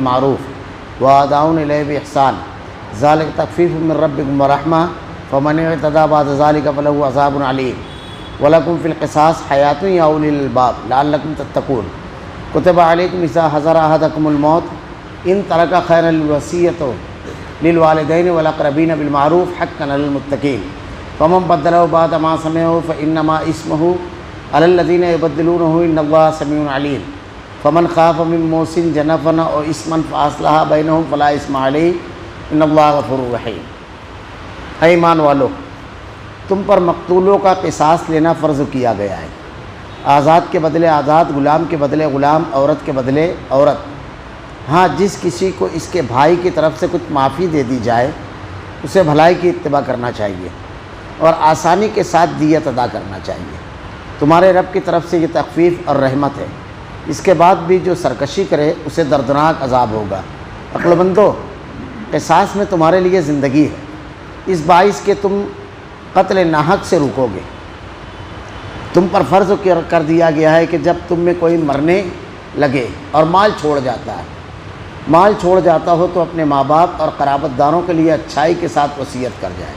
بالمعروف واداء الیہ باحسان ذالک تخفیف من ربکم ورحمہ فمن اعتدی بعد ذلک فلہ عذاب علیم ولکم فی القصاص حیات یا اولی الالباب لعلکم تتقون کتب علیکم اذا حضر احدکم الموت ان ترک خیرا الوصیۃ للوالدین والاقربین بالمعروف حقا علی المتقین فمن بدلہ بعد ما سمعہ فانما اسمہ علی الذین یبدلونہ ان اللہ سمیع علیم فمن خاف من موص جنفا او اثما فاصلح بینہم فلا اثم علیہ ان اللہ غفور رحیم۔ اے ایمان والو، تم پر مقتولوں کا قصاص لینا فرض کیا گیا ہے، آزاد کے بدلے آزاد، غلام کے بدلے غلام، عورت کے بدلے عورت۔ ہاں، جس کسی کو اس کے بھائی کی طرف سے کچھ معافی دے دی جائے اسے بھلائی کی اتباع کرنا چاہیے اور آسانی کے ساتھ دیت ادا کرنا چاہیے۔ تمہارے رب کی طرف سے یہ تخفیف اور رحمت ہے، اس کے بعد بھی جو سرکشی کرے اسے دردناک عذاب ہوگا۔ عقل مندو، قصاص میں تمہارے لیے زندگی ہے، اس باعث کہ تم قتل ناحق سے رکو گے۔ تم پر فرض کر دیا گیا ہے کہ جب تم میں کوئی مرنے لگے اور مال چھوڑ جاتا ہو تو اپنے ماں باپ اور قرابت داروں کے لیے اچھائی کے ساتھ وصیت کر جائے۔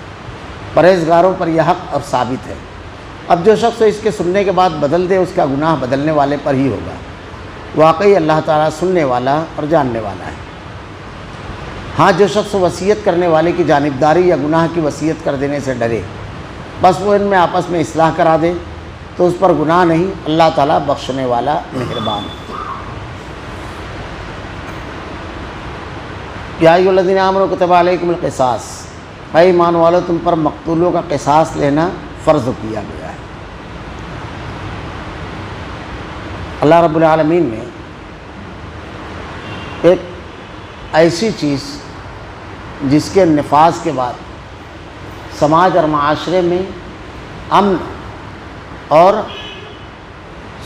پرہیزگاروں پر یہ حق اور ثابت ہے۔ اب جو شخص اس کے سننے کے بعد بدل دے اس کا گناہ بدلنے والے پر ہی ہوگا۔ واقعی اللہ تعالیٰ سننے والا اور جاننے والا ہے۔ ہاں، جو شخص وصیت کرنے والے کی جانبداری یا گناہ کی وصیت کر دینے سے ڈرے بس وہ ان میں آپس میں اصلاح کرا دے تو اس پر گناہ نہیں، اللہ تعالیٰ بخشنے والا مہربان ہے۔ یا ایھا الذین آمنوا کتب علیکم القصاص، اے ایمان والو، تم پر مقتولوں کا قصاص لینا فرض کیا گیا ہے۔ اللہ رب العالمین نے ایک ایسی چیز جس کے نفاذ کے بعد سماج اور معاشرے میں امن اور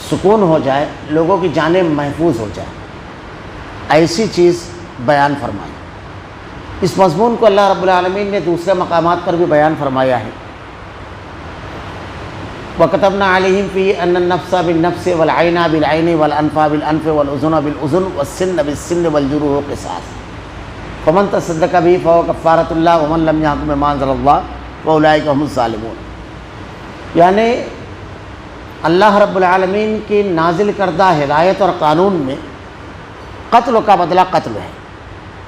سکون ہو جائے، لوگوں کی جانیں محفوظ ہو جائے، ایسی چیز بیان فرمائی۔ اس مضمون کو اللہ رب العالمین نے دوسرے مقامات پر بھی بیان فرمایا ہے۔ وَكَتَبْنَا عَلَيْهِمْ فِيهِ أَنَّ النَّفْسَ بِالنَّفْسِ وَالْعَيْنَ بِالْعَيْنِ وَالْأَنْفَ بِالْأَنْفِ وَالْأُذُنَ بِالْأُذُنِ وَالسِّنَّ بِالسِّنِّ وَالْجُرُوحَ قِصَاصٌ فَمَنْ تَصَدَّقَ بِهِ فَهُوَ كَفَّارَةٌ لَهُ وَمَنْ لَمْ يَحْكُم بِمَا أَنزَلَ اللَّهُ فَأُولَٰئِكَ هُمُ الظَّالِمُونَ۔ یعنی اللہ رب العالمین کی نازل کردہ ہدایت اور قانون میں قتل کا بدلہ قتل ہے،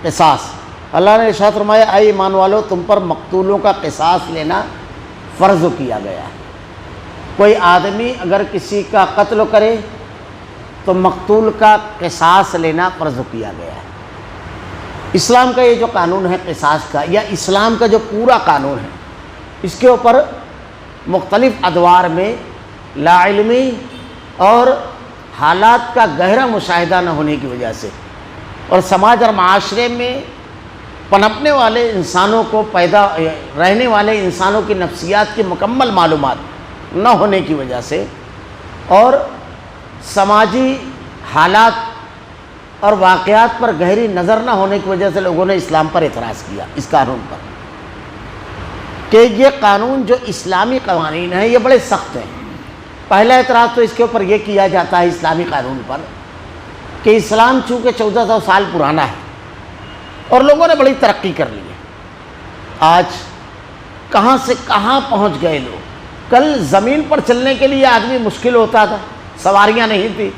قصاص۔ اللہ نے ارشاد فرمایا، اے ایمان والو، تم پر مقتولوں کا قصاص لینا فرض کیا گیا ہے۔ کوئی آدمی اگر کسی کا قتل کرے تو مقتول کا قصاص لینا فرض کیا گیا ہے۔ اسلام کا یہ جو قانون ہے قصاص کا، یا اسلام کا جو پورا قانون ہے، اس کے اوپر مختلف ادوار میں لاعلمی اور حالات کا گہرا مشاہدہ نہ ہونے کی وجہ سے اور سماج اور معاشرے میں پنپنے والے انسانوں کو رہنے والے انسانوں کی نفسیات کی مکمل معلومات نہ ہونے کی وجہ سے اور سماجی حالات اور واقعات پر گہری نظر نہ ہونے کی وجہ سے لوگوں نے اسلام پر اعتراض کیا، اس قانون پر، کہ یہ قانون جو اسلامی قوانین ہیں یہ بڑے سخت ہیں۔ پہلا اعتراض تو اس کے اوپر یہ کیا جاتا ہے اسلامی قانون پر کہ اسلام چونکہ 1400 سال پرانا ہے اور لوگوں نے بڑی ترقی کر لی ہے، آج کہاں سے کہاں پہنچ گئے لوگ۔ کل زمین پر چلنے کے لیے آدمی مشکل ہوتا تھا، سواریاں نہیں تھی،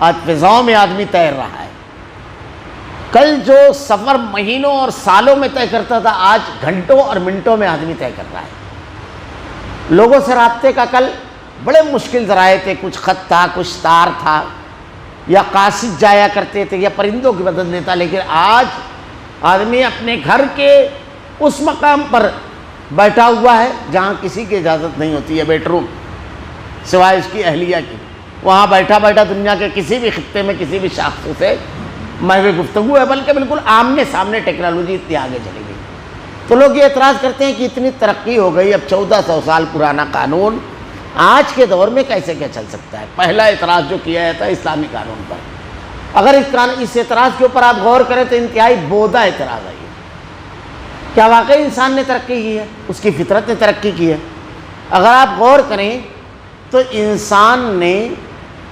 آج فضاؤں میں آدمی تیر رہا ہے۔ کل جو سفر مہینوں اور سالوں میں طے کرتا تھا آج گھنٹوں اور منٹوں میں آدمی طے کر رہا ہے۔ لوگوں سے رابطے کا کل بڑے مشکل ذرائع تھے، کچھ خط تھا، کچھ تار تھا، یا قاصد جایا کرتے تھے یا پرندوں کی مدد لیتا، لیکن آج آدمی اپنے گھر کے اس مقام پر بیٹھا ہوا ہے جہاں کسی کی اجازت نہیں ہوتی ہے، بیڈ روم سوائے اس کی اہلیہ کی، وہاں بیٹھا بیٹھا دنیا کے کسی بھی خطے میں کسی بھی شاخص سے محو گفتگو ہے، بلکہ بالکل آمنے سامنے ٹیکنالوجی اتنی آگے چلی گئی۔ تو لوگ یہ اعتراض کرتے ہیں کہ اتنی ترقی ہو گئی، اب 1400 سال پرانا قانون آج کے دور میں کیسے کیا چل سکتا ہے؟ پہلا اعتراض جو کیا جاتا ہے اسلامی قانون پر، اگر اس اعتراض کے اوپر آپ غور کریں تو انتہائی بودھا اعتراض ہے۔ کیا واقعی انسان نے ترقی کی ہے؟ اس کی فطرت نے ترقی کی ہے؟ اگر آپ غور کریں تو انسان نے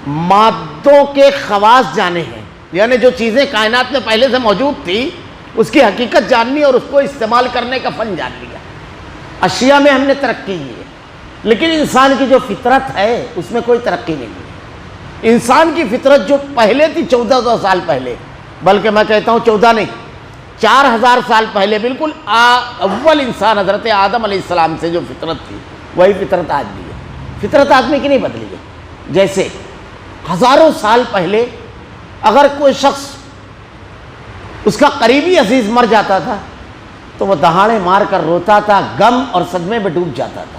مادوں کے خواص جانے ہیں، یعنی جو چیزیں کائنات میں پہلے سے موجود تھی اس کی حقیقت جاننی اور اس کو استعمال کرنے کا فن جان لیا. اشیاء میں ہم نے ترقی کی ہے، لیکن انسان کی جو فطرت ہے اس میں کوئی ترقی نہیں ہے. انسان کی فطرت جو پہلے تھی 1400 سال پہلے، بلکہ میں کہتا ہوں 14 نہیں 4000 سال پہلے، بالکل اول انسان حضرت آدم علیہ السلام سے جو فطرت تھی وہی فطرت آج بھی ہے. فطرت آدمی کی نہیں بدلی ہے. جیسے ہزاروں سال پہلے اگر کوئی شخص اس کا قریبی عزیز مر جاتا تھا تو وہ دہاڑے مار کر روتا تھا، غم اور صدمے میں ڈوب جاتا تھا.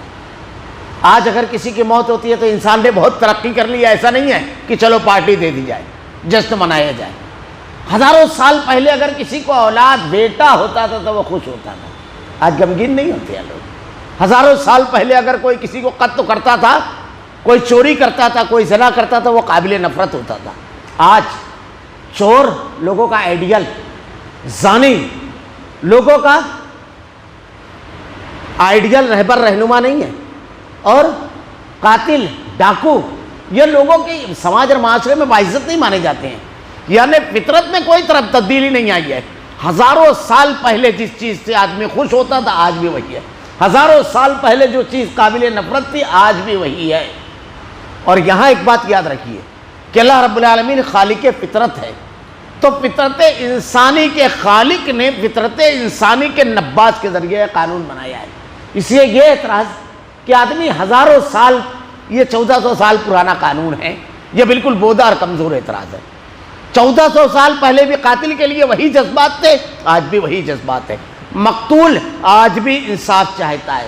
آج اگر کسی کی موت ہوتی ہے تو انسان نے بہت ترقی کر لی ہے، ایسا نہیں ہے کہ چلو پارٹی دے دی جائے، جشن منایا جائے. ہزاروں سال پہلے اگر کسی کو اولاد بیٹا ہوتا تھا تو وہ خوش ہوتا تھا، آج غمگین نہیں ہوتے ہیں لوگ. ہزاروں سال پہلے اگر کوئی کسی کو قتل کرتا تھا، کوئی چوری کرتا تھا، کوئی زنا کرتا تھا، وہ قابل نفرت ہوتا تھا. آج چور لوگوں کا آئیڈیل، زانی لوگوں کا آئیڈیل رہبر رہنما نہیں ہے، اور قاتل ڈاکو یہ لوگوں کی سماج اور معاشرے میں باعزت نہیں مانے جاتے ہیں. یعنی فطرت میں کوئی طرف تبدیلی نہیں آئی ہے. ہزاروں سال پہلے جس چیز سے آدمی خوش ہوتا تھا آج بھی وہی ہے. ہزاروں سال پہلے جو چیز قابل نفرت تھی آج بھی وہی ہے. اور یہاں ایک بات یاد رکھیے کہ اللہ رب العالمین خالق فطرت ہے، تو فطرت انسانی کے خالق نے فطرت انسانی کے نباز کے ذریعے قانون بنایا ہے. اس لیے یہ اعتراض کہ آدمی ہزاروں سال، یہ 1400 سال پرانا قانون ہے، یہ بالکل بودا اور کمزور اعتراض ہے. 1400 سال پہلے بھی قاتل کے لیے وہی جذبات تھے، آج بھی وہی جذبات ہے. مقتول آج بھی انصاف چاہتا ہے.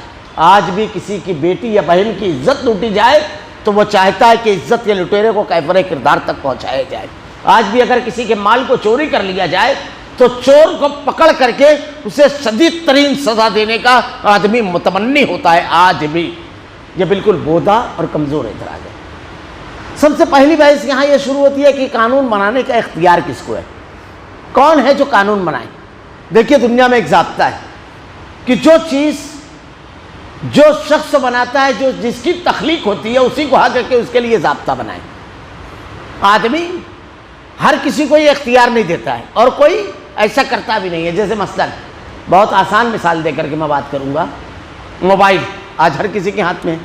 آج بھی کسی کی بیٹی یا بہن کی عزت لوٹی جائے تو وہ چاہتا ہے کہ عزت کے لٹیرے کو کیفر کردار تک پہنچایا جائے. آج بھی اگر کسی کے مال کو چوری کر لیا جائے تو چور کو پکڑ کر کے اسے شدید ترین سزا دینے کا آدمی متمنی ہوتا ہے. آج بھی یہ بالکل بودا اور کمزور اعتراض ہے. سب سے پہلی بحث یہاں یہ شروع ہوتی ہے کہ قانون بنانے کا اختیار کس کو ہے، کون ہے جو قانون بنائے. دیکھیے دنیا میں ایک ضابطہ ہے کہ جو چیز جو شخص بناتا ہے، جس کی تخلیق ہوتی ہے، اسی کو حق ہے کہ اس کے لیے ضابطہ بنائے. آدمی ہر کسی کو یہ اختیار نہیں دیتا ہے اور کوئی ایسا کرتا بھی نہیں ہے. جیسے مثلاً بہت آسان مثال دے کر کے میں بات کروں گا، موبائل آج ہر کسی کے ہاتھ میں ہے.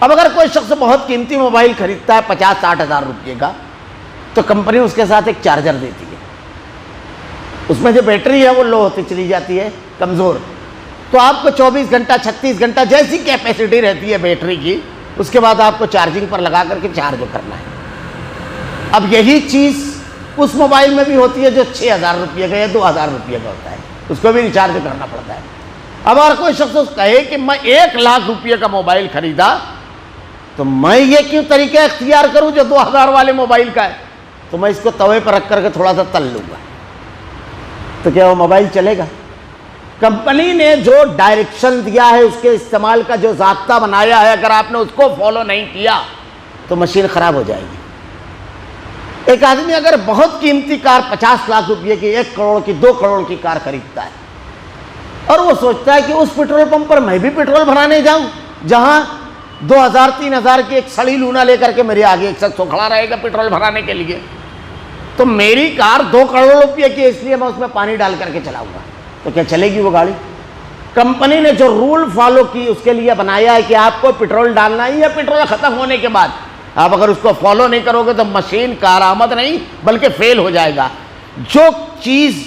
اب اگر کوئی شخص بہت قیمتی موبائل خریدتا ہے 50-60 ہزار روپے کا، تو کمپنی اس کے ساتھ ایک چارجر دیتی ہے. اس میں جو بیٹری ہے وہ لو ہوتی چلی جاتی ہے، کمزور. تو آپ کو 24 گھنٹہ 36 گھنٹہ جیسی کیپیسٹی رہتی ہے بیٹری کی، اس کے بعد آپ کو چارجنگ پر لگا کر کے چارج کرنا ہے. اب یہی چیز اس موبائل میں بھی ہوتی ہے جو 6000 روپے کا یا 2000 روپے کا ہوتا ہے، اس کو بھی ریچارج کرنا پڑتا ہے. اب اگر کوئی شخص کہے کہ میں 1 لاکھ روپے کا موبائل خریدا تو میں یہ کیوں طریقہ اختیار کروں جو 2000 والے موبائل کا ہے، تو میں اس کو توے پر رکھ کر کے تھوڑا سا تل لوں گا، تو کیا وہ موبائل چلے گا؟ کمپنی نے جو ڈائریکشن دیا ہے، اس کے استعمال کا جو ضابطہ بنایا ہے، اگر آپ نے اس کو فالو نہیں کیا تو مشین خراب ہو جائے گی. ایک آدمی اگر بہت قیمتی کار 50 لاکھ روپے کی، 1 کروڑ کی، 2 کروڑ کی کار خریدتا ہے اور وہ سوچتا ہے کہ اس پیٹرول پمپ پر میں بھی پیٹرول بھرانے جاؤں جہاں 2000-3000 کی ایک سڑی لونا لے کر کے میرے آگے ایک شخص کھڑا رہے گا پیٹرول بھرانے کے لیے، تو میری کار 2 کروڑ روپے کی ہے، اس لیے میں اس میں پانی ڈال کر کے چلاؤں گا، تو کیا چلے گی وہ گاڑی؟ کمپنی نے جو رول فالو کی اس کے لیے بنایا ہے کہ آپ کو پیٹرول ڈالنا ہی ہے پیٹرول ختم ہونے کے بعد. آپ اگر اس کو فالو نہیں کرو گے تو مشین کارآمد نہیں بلکہ فیل ہو جائے گا. جو چیز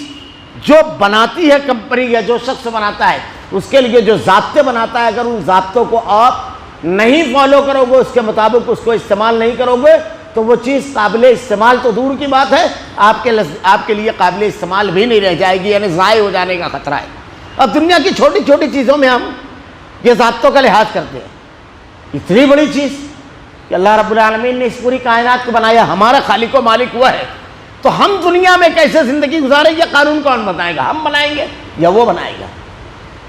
جو بناتی ہے کمپنی یا جو شخص بناتا ہے اس کے لیے جو ضابطے بناتا ہے، اگر ان ضابطوں کو آپ نہیں فالو کرو گے، اس کے مطابق اس کو استعمال نہیں کرو گے، تو وہ چیز قابل استعمال تو دور کی بات ہے، آپ کے لیے قابل استعمال بھی نہیں رہ جائے گی، یعنی ضائع ہو جانے کا خطرہ ہے. اب دنیا کی چھوٹی چھوٹی چیزوں میں ہم یہ ضابطوں کا لحاظ کرتے ہیں. اتنی بڑی چیز کہ اللہ رب العالمین نے اس پوری کائنات کو بنایا، ہمارا خالق و مالک ہوا ہے، تو ہم دنیا میں کیسے زندگی گزاریں یہ قانون کون بتائے گا؟ ہم بنائیں گے یا وہ بنائے گا؟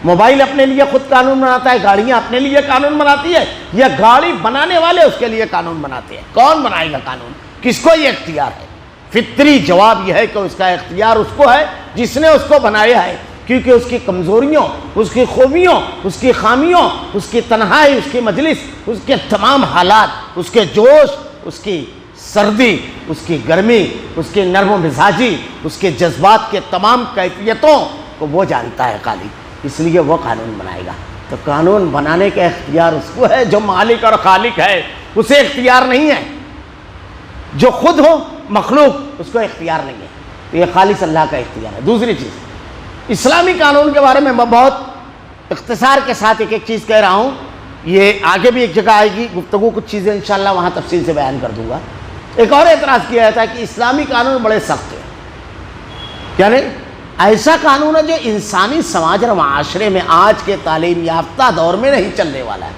موبائل اپنے لیے خود قانون بناتا ہے، گاڑیاں اپنے لیے قانون بناتی ہے، یا گاڑی بنانے والے اس کے لیے قانون بناتے ہیں؟ کون بنائے گا قانون؟ کس کو یہ اختیار ہے؟ فطری جواب یہ ہے کہ اس کا اختیار اس کو ہے جس نے اس کو بنایا ہے، کیونکہ اس کی کمزوریوں، اس کی خوبیوں، اس کی خامیوں، اس کی تنہائی، اس کی مجلس، اس کے تمام حالات، اس کے جوش، اس کی سردی، اس کی گرمی، اس کی نرم و مزاجی، اس کے جذبات کے تمام کیفیتوں کو وہ جانتا ہے خالی، اس لیے وہ قانون بنائے گا۔ تو قانون بنانے کا اختیار اس کو ہے جو مالک اور خالق ہے، اسے اختیار نہیں ہے۔ جو خود ہو مخلوق اس کو اختیار نہیں ہے، تو یہ خالص اللہ کا اختیار ہے۔ دوسری چیز، اسلامی قانون کے بارے میں بہت اختصار کے ساتھ ایک چیز کہہ رہا ہوں، یہ آگے بھی ایک جگہ آئے گی گفتگو، کچھ چیزیں انشاءاللہ وہاں تفصیل سے بیان کر دوں گا۔ ایک اور اعتراض کیا جاتا ہے کہ اسلامی قانون بڑے سخت ہیں، یعنی ایسا قانون ہے جو انسانی سماج اور معاشرے میں آج کے تعلیم یافتہ دور میں نہیں چلنے والا ہے۔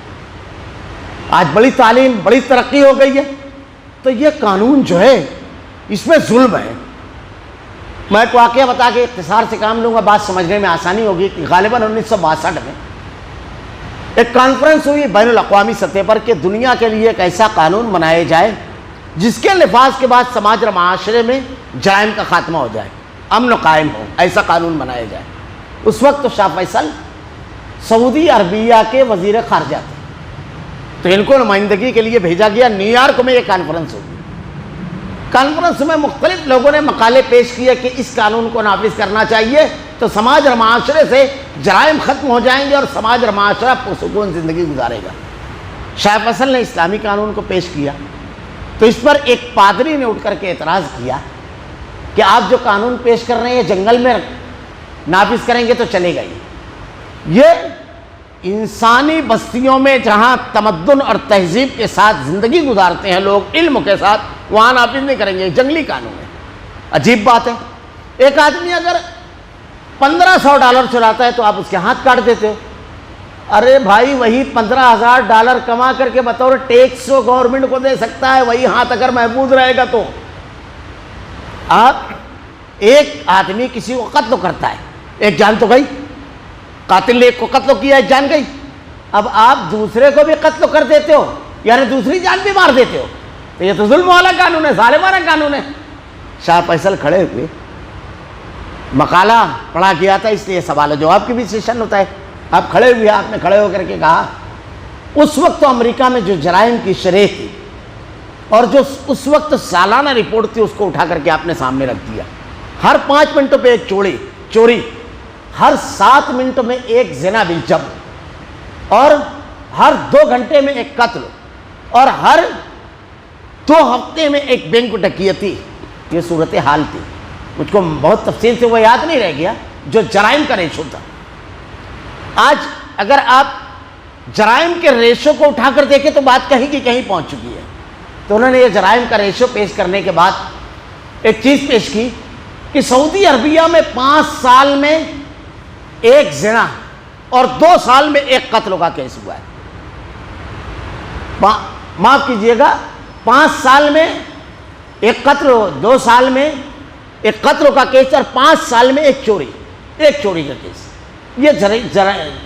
آج بڑی تعلیم، بڑی ترقی ہو گئی ہے، تو یہ قانون جو ہے اس میں ظلم ہے۔ میں ایک واقعہ بتا کے اختصار سے کام لوں گا، بات سمجھنے میں آسانی ہوگی کہ غالباً 1962 میں ایک کانفرنس ہوئی بین الاقوامی سطح پر کہ دنیا کے لیے ایک ایسا قانون بنایا جائے جس کے نفاذ کے بعد سماج اور معاشرے میں جرائم کا خاتمہ ہو جائے، امن قائم ہو، ایسا قانون بنایا جائے۔ اس وقت تو شاہ فیصل سعودی عربیہ کے وزیر خارجہ تھے، تو ان کو نمائندگی کے لیے بھیجا گیا۔ نیو یارک میں یہ کانفرنس ہوگی۔ کانفرنس میں مختلف لوگوں نے مقالے پیش کیے کہ اس قانون کو نافذ کرنا چاہیے تو سماج اور معاشرے سے جرائم ختم ہو جائیں گے اور سماج اور معاشرہ پرسکون زندگی گزارے گا۔ شاہ فیصل نے اسلامی قانون کو پیش کیا تو اس پر ایک پادری نے اٹھ کر کے اعتراض کیا کہ آپ جو قانون پیش کر رہے ہیں جنگل میں نافذ کریں گے تو چلے گا یہ انسانی بستیوں میں جہاں تمدن اور تہذیب کے ساتھ زندگی گزارتے ہیں لوگ علم کے ساتھ، وہاں نافذ نہیں کریں گے، جنگلی قانون ہے۔ عجیب بات ہے، ایک آدمی اگر $1500 چراتا ہے تو آپ اس کے ہاتھ کاٹ دیتے ہو۔ ارے بھائی وہی $15,000 کما کر کے بطور ٹیکس وہ گورنمنٹ کو دے سکتا ہے، وہی ہاتھ اگر محفوظ رہے گا تو۔ آپ ایک آدمی کسی کو قتل کرتا ہے، ایک جان تو گئی، قاتل نے ایک کو قتل کیا، ایک جان گئی۔ اب آپ دوسرے کو بھی قتل کر دیتے ہو، یعنی دوسری جان بھی مار دیتے ہو، تو یہ تو ظلم والا قانون ہے، ظالمانہ قانون ہے۔ شاہ فیصل کھڑے ہوئے، مقالہ پڑھا گیا تھا اس لیے سوال و جواب کی بھی سیشن ہوتا ہے۔ آپ کھڑے ہوئے، آپ نے کھڑے ہو کر کے کہا اس وقت تو امریکہ میں جو جرائم کی شرح تھی اور جو اس وقت سالانہ رپورٹ تھی اس کو اٹھا کر کے آپ نے سامنے رکھ دیا۔ ہر 5 منٹوں پہ ایک چوری، ہر 7 منٹ میں ایک زنا بالجبر، اور ہر 2 گھنٹے میں ایک قتل، اور ہر 2 ہفتے میں ایک بینک ڈکیتی۔ یہ صورتحال تھی، مجھ کو بہت تفصیل سے وہ یاد نہیں رہ گیا جو جرائم کا ریشو تھا۔ آج اگر آپ جرائم کے ریشو کو اٹھا کر دیکھیں تو بات کہیں کی کہیں پہنچ چکی ہے۔ تو انہوں نے یہ جرائم کا ریشو پیش کرنے کے بعد ایک چیز پیش کی کہ سعودی عربیہ میں 5 سال میں ایک زنا اور 2 سال میں ایک قتل کا کیس ہوا ہے۔ معاف کیجئے گا، 5 سال میں ایک قتل، 2 سال میں ایک قتل کا کیس، اور 5 سال میں ایک چوری کا کیس۔ یہ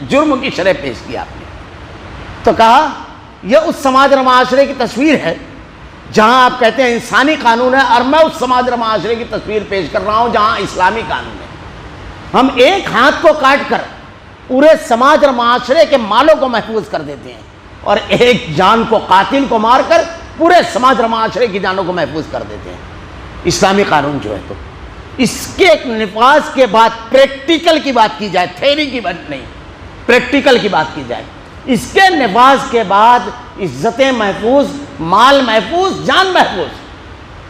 جرم کی شرح پیش کی آپ نے۔ تو کہا یہ اس سماج اور معاشرے کی تصویر ہے جہاں آپ کہتے ہیں انسانی قانون ہے، اور میں اس سماج اور معاشرے کی تصویر پیش کر رہا ہوں جہاں اسلامی قانون ہے۔ ہم ایک ہاتھ کو کاٹ کر پورے سماج اور معاشرے کے مالوں کو محفوظ کر دیتے ہیں، اور ایک جان کو، قاتل کو مار کر پورے سماج اور معاشرے کی جانوں کو محفوظ کر دیتے ہیں۔ اسلامی قانون جو ہے تو اس کے نفاذ کے بعد پریکٹیکل کی بات کی جائے، تھیوری کی بات نہیں، پریکٹیکل کی بات کی جائے، اس کے نفاذ کے بعد عزتیں محفوظ، مال محفوظ، جان محفوظ۔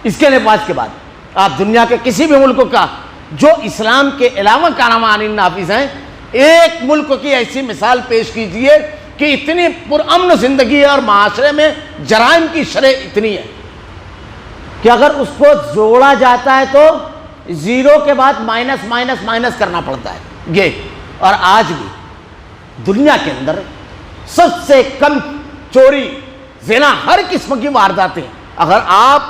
اس کے نفاذ کے بعد آپ دنیا کے کسی بھی ملک کا جو اسلام کے علاوہ قوانین نافذ ہیں، ایک ملک کی ایسی مثال پیش کیجئے کہ اتنی پرامن زندگی ہے اور معاشرے میں جرائم کی شرح اتنی ہے کہ اگر اس کو جوڑا جاتا ہے تو 0 کے بعد مائنس کرنا پڑتا ہے یہ۔ اور آج بھی دنیا کے اندر سب سے کم چوری، زنا، ہر قسم کی وارداتیں اگر آپ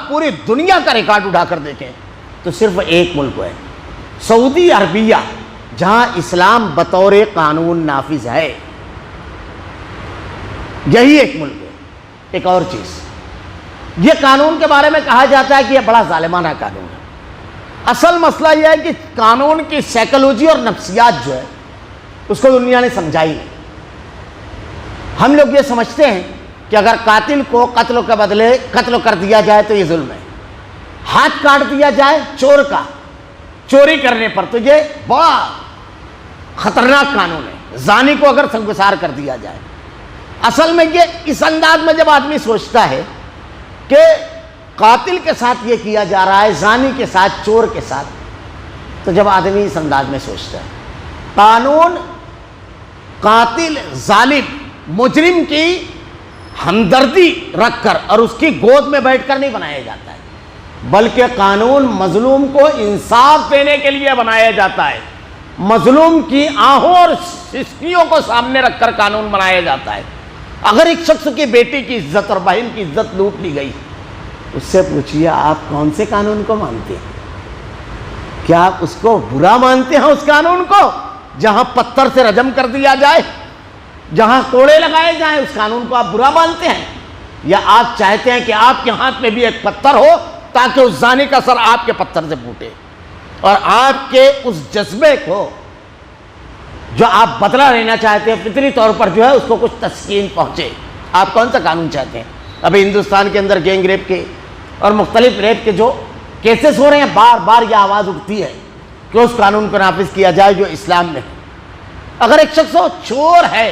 پوری دنیا کا ریکارڈ اٹھا کر دیکھیں تو صرف ایک ملک ہے، سعودی عربیہ، جہاں اسلام بطور قانون نافذ ہے۔ یہی ایک ملک ہے۔ ایک اور چیز، یہ قانون کے بارے میں کہا جاتا ہے کہ یہ بڑا ظالمانہ قانون ہے۔ اصل مسئلہ یہ ہے کہ قانون کی سائیکالوجی اور نفسیات جو ہے اس کو دنیا نے سمجھائی نہیں۔ ہم لوگ یہ سمجھتے ہیں کہ اگر قاتل کو قتل کے بدلے قتل کر دیا جائے تو یہ ظلم ہے، ہاتھ کاٹ دیا جائے چور کا چوری کرنے پر تو یہ بڑا خطرناک قانون ہے، زانی کو اگر سنگسار کر دیا جائے۔ اصل میں یہ اس انداز میں جب آدمی سوچتا ہے کہ قاتل کے ساتھ یہ کیا جا رہا ہے، زانی کے ساتھ، چور کے ساتھ، تو جب آدمی اس انداز میں سوچتا ہے، قانون قاتل، ظالم، مجرم کی ہمدردی رکھ کر اور اس کی گود میں بیٹھ کر نہیں بنایا جاتا ہے، بلکہ قانون مظلوم کو انصاف دینے کے لیے بنایا جاتا ہے، مظلوم کی آہوں اور سسکیوں کو سامنے رکھ کر قانون بنایا جاتا ہے۔ اگر ایک شخص کی بیٹی کی عزت اور بہن کی عزت لوٹ لی گئی، اس سے پوچھئے آپ کون سے قانون کو مانتے ہیں؟ کیا آپ اس کو برا مانتے ہیں، اس قانون کو جہاں پتھر سے رجم کر دیا جائے، جہاں کوڑے لگائے جائیں، اس قانون کو آپ برا مانتے ہیں؟ یا آپ چاہتے ہیں کہ آپ کے ہاتھ میں بھی ایک پتھر ہو تاکہ اس زانی کا سر آپ کے پتھر سے پھوٹے، اور آپ کے اس جذبے کو جو آپ بدلہ لینا چاہتے ہیں فطری طور پر جو ہے اس کو کچھ تسکین پہنچے؟ آپ کون سا قانون چاہتے ہیں؟ ابھی ہندوستان کے اندر گینگ ریپ کے اور مختلف ریپ کے جو کیسز ہو رہے ہیں، بار بار یہ آواز اٹھتی ہے کہ اس قانون کو نافذ کیا جائے جو اسلام میں ہے۔ اگر ایک شخص وہ چور ہے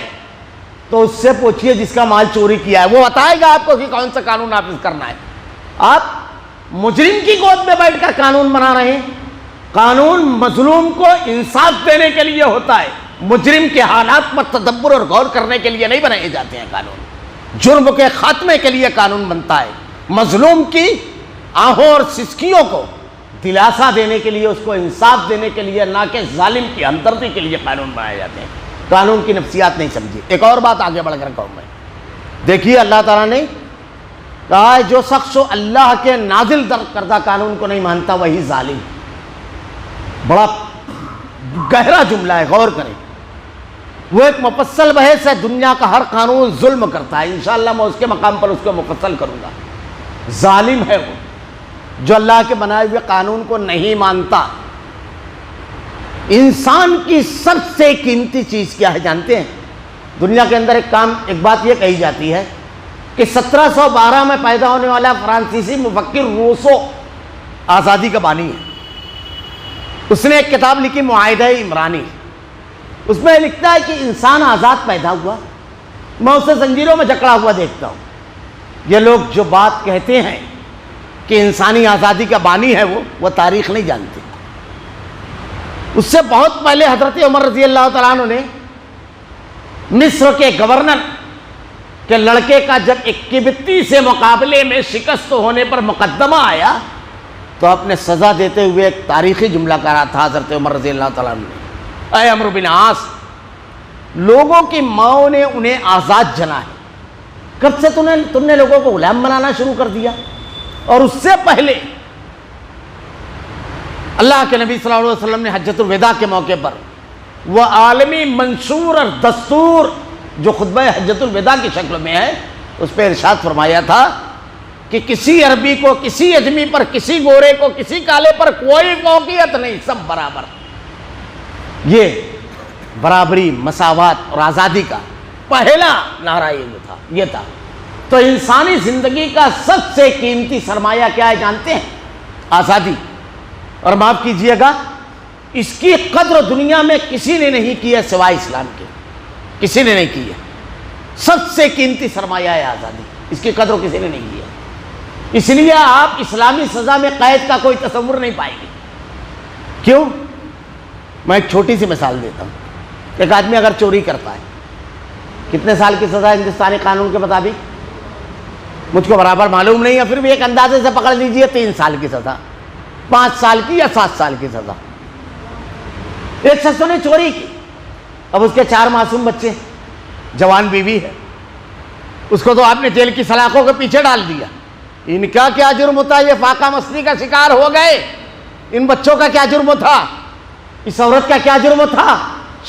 تو اس سے پوچھئے جس کا مال چوری کیا ہے، وہ بتائے گا آپ کو کہ کون سا قانون نافذ کرنا ہے۔ آپ مجرم کی گود میں بیٹھ کر قانون بنا رہے ہیں۔ قانون مظلوم کو انصاف دینے کے لیے ہوتا ہے، مجرم کے حالات پر تدبر اور غور کرنے کے لیے نہیں بنائے جاتے ہیں قانون۔ جرم کے خاتمے کے لیے قانون بنتا ہے، مظلوم کی آہوں اور سسکیوں کو دلاسا دینے کے لیے، اس کو انصاف دینے کے لیے، نہ کہ ظالم کی ہمدردی کے لیے قانون بنائے جاتے ہیں۔ قانون کی نفسیات نہیں سمجھی۔ ایک اور بات آگے بڑھ کر کہوں میں، دیکھیے اللہ تعالیٰ نے کہا ہے جو شخص اللہ کے نازل کردہ قانون کو نہیں مانتا وہی ظالم۔ بڑا گہرا جملہ ہے، غور کریں۔ وہ ایک مفصل بحث ہے، دنیا کا ہر قانون ظلم کرتا ہے، انشاءاللہ میں اس کے مقام پر اس کو مفصل کروں گا۔ ظالم ہے وہ جو اللہ کے بنائے ہوئے قانون کو نہیں مانتا۔ انسان کی سب سے قیمتی چیز کیا ہے جانتے ہیں؟ دنیا کے اندر ایک بات یہ کہی جاتی ہے کہ 1712 میں پیدا ہونے والا فرانسیسی مفکر روسو آزادی کا بانی ہے۔ اس نے ایک کتاب لکھی معاہدہ عمرانی، اس میں لکھتا ہے کہ انسان آزاد پیدا ہوا، میں اسے زنجیروں میں جکڑا ہوا دیکھتا ہوں۔ یہ لوگ جو بات کہتے ہیں کہ انسانی آزادی کا بانی ہے وہ تاریخ نہیں جانتے۔ اس سے بہت پہلے حضرت عمر رضی اللہ تعالیٰ عنہ نے مصر کے گورنر کے لڑکے کا جب ایک قبطی سے مقابلے میں شکست ہونے پر مقدمہ آیا تو اپنے سزا دیتے ہوئے ایک تاریخی جملہ کہا تھا حضرت عمر رضی اللہ تعالیٰ عنہ نے، اے عمرو بن عاص، لوگوں کی ماؤں نے انہیں آزاد جنا ہے، کب سے تم نے لوگوں کو غلام بنانا شروع کر دیا؟ اور اس سے پہلے اللہ کے نبی صلی اللہ علیہ وسلم نے حجۃ الوداع کے موقع پر وہ عالمی منشور اور دستور جو خطبہ حجۃ الوداع کی شکل میں ہے، اس پہ ارشاد فرمایا تھا کہ کسی عربی کو، کسی اجمی پر، کسی گورے کو، کسی کالے پر کوئی فوقیت نہیں، سب برابر۔ یہ برابری، مساوات اور آزادی کا پہلا نعرہ یہ تھا۔ تو انسانی زندگی کا سب سے قیمتی سرمایہ کیا ہے جانتے ہیں؟ آزادی۔ اور معاف کیجئے گا، اس کی قدر دنیا میں کسی نے نہیں کی ہے سوائے اسلام کے، کسی نے نہیں کی ہے۔ سب سے قیمتی سرمایہ ہے آزادی، اس کی قدر کسی نے نہیں کی ہے۔ اس لیے آپ اسلامی سزا میں قید کا کوئی تصور نہیں پائیں گے۔ کیوں؟ میں ایک چھوٹی سی مثال دیتا ہوں۔ ایک آدمی اگر چوری کرتا ہے، کتنے سال کی سزا ہندوستانی قانون کے مطابق؟ مجھ کو برابر معلوم نہیں ہے، پھر بھی ایک اندازے سے پکڑ لیجئے 3 سال کی سزا، 5 سال کی یا 7 سال کی سزا۔ ایک شخص نے چوری کی، اب اس کے 4 معصوم بچے، جوان بیوی ہے، اس کو تو آپ نے جیل کی سلاخوں کے پیچھے ڈال دیا۔ ان کا کیا جرم تھا؟ یہ فاقہ مستی کا شکار ہو گئے۔ ان بچوں کا کیا جرم تھا؟ اس عورت کا کیا جرم تھا؟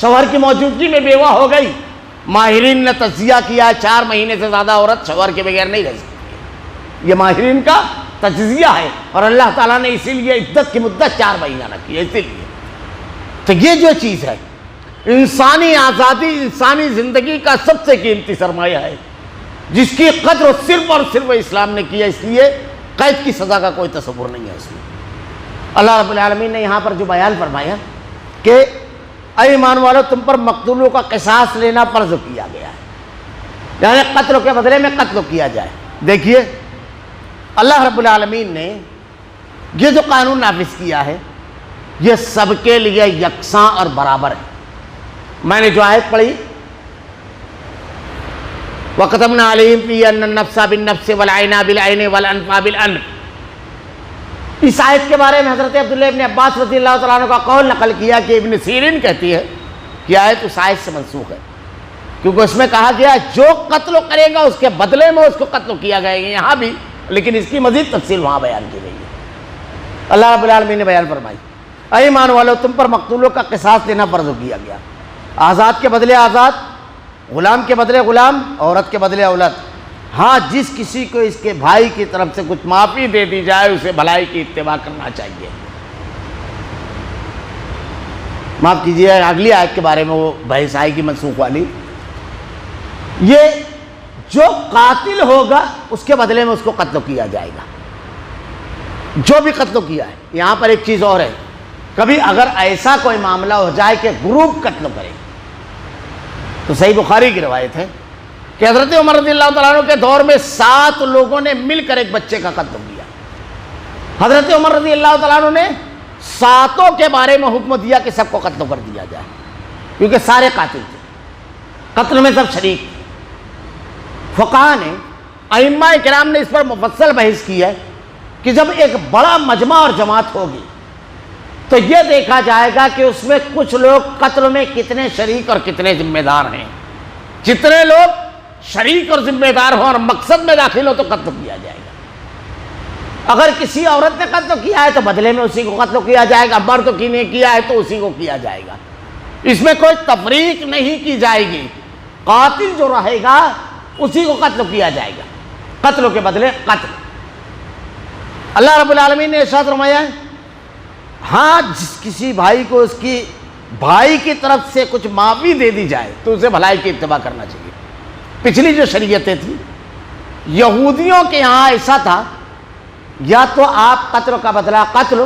شوہر کی موجودگی میں بیوہ ہو گئی۔ ماہرین نے تجزیہ کیا ہے 4 مہینے سے زیادہ عورت شوہر کے بغیر نہیں رہ سکتی۔ یہ ماہرین کا تجزیہ ہے، اور اللہ تعالیٰ نے اسی لیے عدت کی مدت 4 مہینہ رکھی ہے، اسی لیے۔ تو یہ جو چیز ہے، انسانی آزادی، انسانی زندگی کا سب سے قیمتی سرمایہ ہے۔ جس کی قدر صرف اور صرف اسلام نے کی ہے، اس لیے قید کی سزا کا کوئی تصور نہیں ہے اس میں۔ اللہ رب العالمین نے یہاں پر جو بیان فرمایا کہ اے ایمان والو تم پر مقتولوں کا قصاص لینا فرض کیا گیا ہے، یعنی قتل کے بدلے میں قتل کیا جائے۔ دیکھیے اللہ رب العالمین نے یہ جو قانون نافذ کیا ہے یہ سب کے لیے یکساں اور برابر ہے۔ میں نے جو آیت پڑھی وَكَتَبْنَا عَلَيْهِمْ فِيهِ أَنَّ النَّفْسَ بِالنَّفْسِ وَالْعَيْنَ بِالْعَيْنِ وَالْأَنْفَ بِالْأَنْفِ، اس آیت کے بارے میں حضرت عبداللہ ابن عباس رضی اللہ تعالیٰ عنہ کا قول نقل کیا کہ ابن سیرین کہتی ہے کہ آیت اس آیت سے منسوخ ہے، کیونکہ اس میں کہا گیا جو قتل کرے گا اس کے بدلے میں اس کو قتل کیا جائے گا، یہاں بھی، لیکن اس کی مزید تفصیل وہاں بیان کی گئی ہے۔ اللہ رب العالمین نے بیان فرمائی اے ایمان والو تم پر مقتولوں کا قصاص دینا فرض کیا گیا، آزاد کے بدلے آزاد، غلام کے بدلے غلام، عورت کے بدلے عورت۔ ہاں جس کسی کو اس کے بھائی کی طرف سے کچھ معافی دے دی جائے اسے بھلائی کی اتباع کرنا چاہیے۔ معاف کیجیے اگلی آیت کے بارے میں وہ بحث آئے گی منسوخ والی، یہ جو قاتل ہوگا اس کے بدلے میں اس کو قتل کیا جائے گا، جو بھی قتل کیا ہے۔ یہاں پر ایک چیز اور ہے، کبھی اگر ایسا کوئی معاملہ ہو جائے کہ گروپ قتل کرے تو صحیح بخاری کی روایت ہے کہ حضرت عمر رضی اللہ تعالیٰ عنہ کے دور میں 7 لوگوں نے مل کر ایک بچے کا قتل کیا۔ حضرت عمر رضی اللہ تعالیٰ عنہ نے 7 کے بارے میں حکم دیا کہ سب کو قتل کر دیا جائے، کیونکہ سارے قاتل تھے، قتل میں سب شریک تھے۔ فقہاء نے، ائمہ کرام نے اس پر مفصل بحث کی ہے کہ جب ایک بڑا مجمع اور جماعت ہوگی تو یہ دیکھا جائے گا کہ اس میں کچھ لوگ قتل میں کتنے شریک اور کتنے ذمہ دار ہیں۔ جتنے لوگ شریک اور ذمہ دار ہوں اور مقصد میں داخل ہو تو قتل کیا جائے گا۔ اگر کسی عورت نے قتل کیا ہے تو بدلے میں اسی کو قتل کیا جائے گا، مرد کی نے کیا ہے تو اسی کو کیا جائے گا، اس میں کوئی تفریق نہیں کی جائے گی۔ قاتل جو رہے گا اسی کو قتل کیا جائے گا، قتل کے بدلے قتل۔ اللہ رب العالمین نے ارشاد فرمایا ہے ہاں جس کسی بھائی کو اس کی بھائی کی طرف سے کچھ معافی دے دی جائے تو اسے بھلائی کی اتباع کرنا چاہیے۔ پچھلی جو شریعتیں تھیں یہودیوں کے یہاں ایسا تھا، یا تو آپ قتل کا بدلہ قتل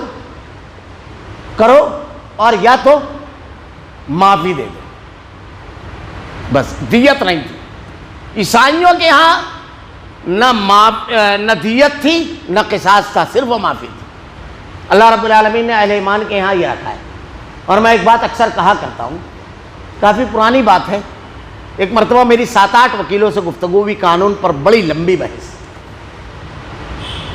کرو اور یا تو معافی دے دو، بس دیت نہیں تھی۔ عیسائیوں کے ہاں نہ دیت تھی نہ قصاص تھا، صرف وہ معافی تھی۔ اللہ رب العالمین نے اہل ایمان کے یہاں یہ رکھا ہے۔ اور میں ایک بات اکثر کہا کرتا ہوں، کافی پرانی بات ہے، ایک مرتبہ میری 7-8 وکیلوں سے گفتگو ہوئی قانون پر، بڑی لمبی بحث۔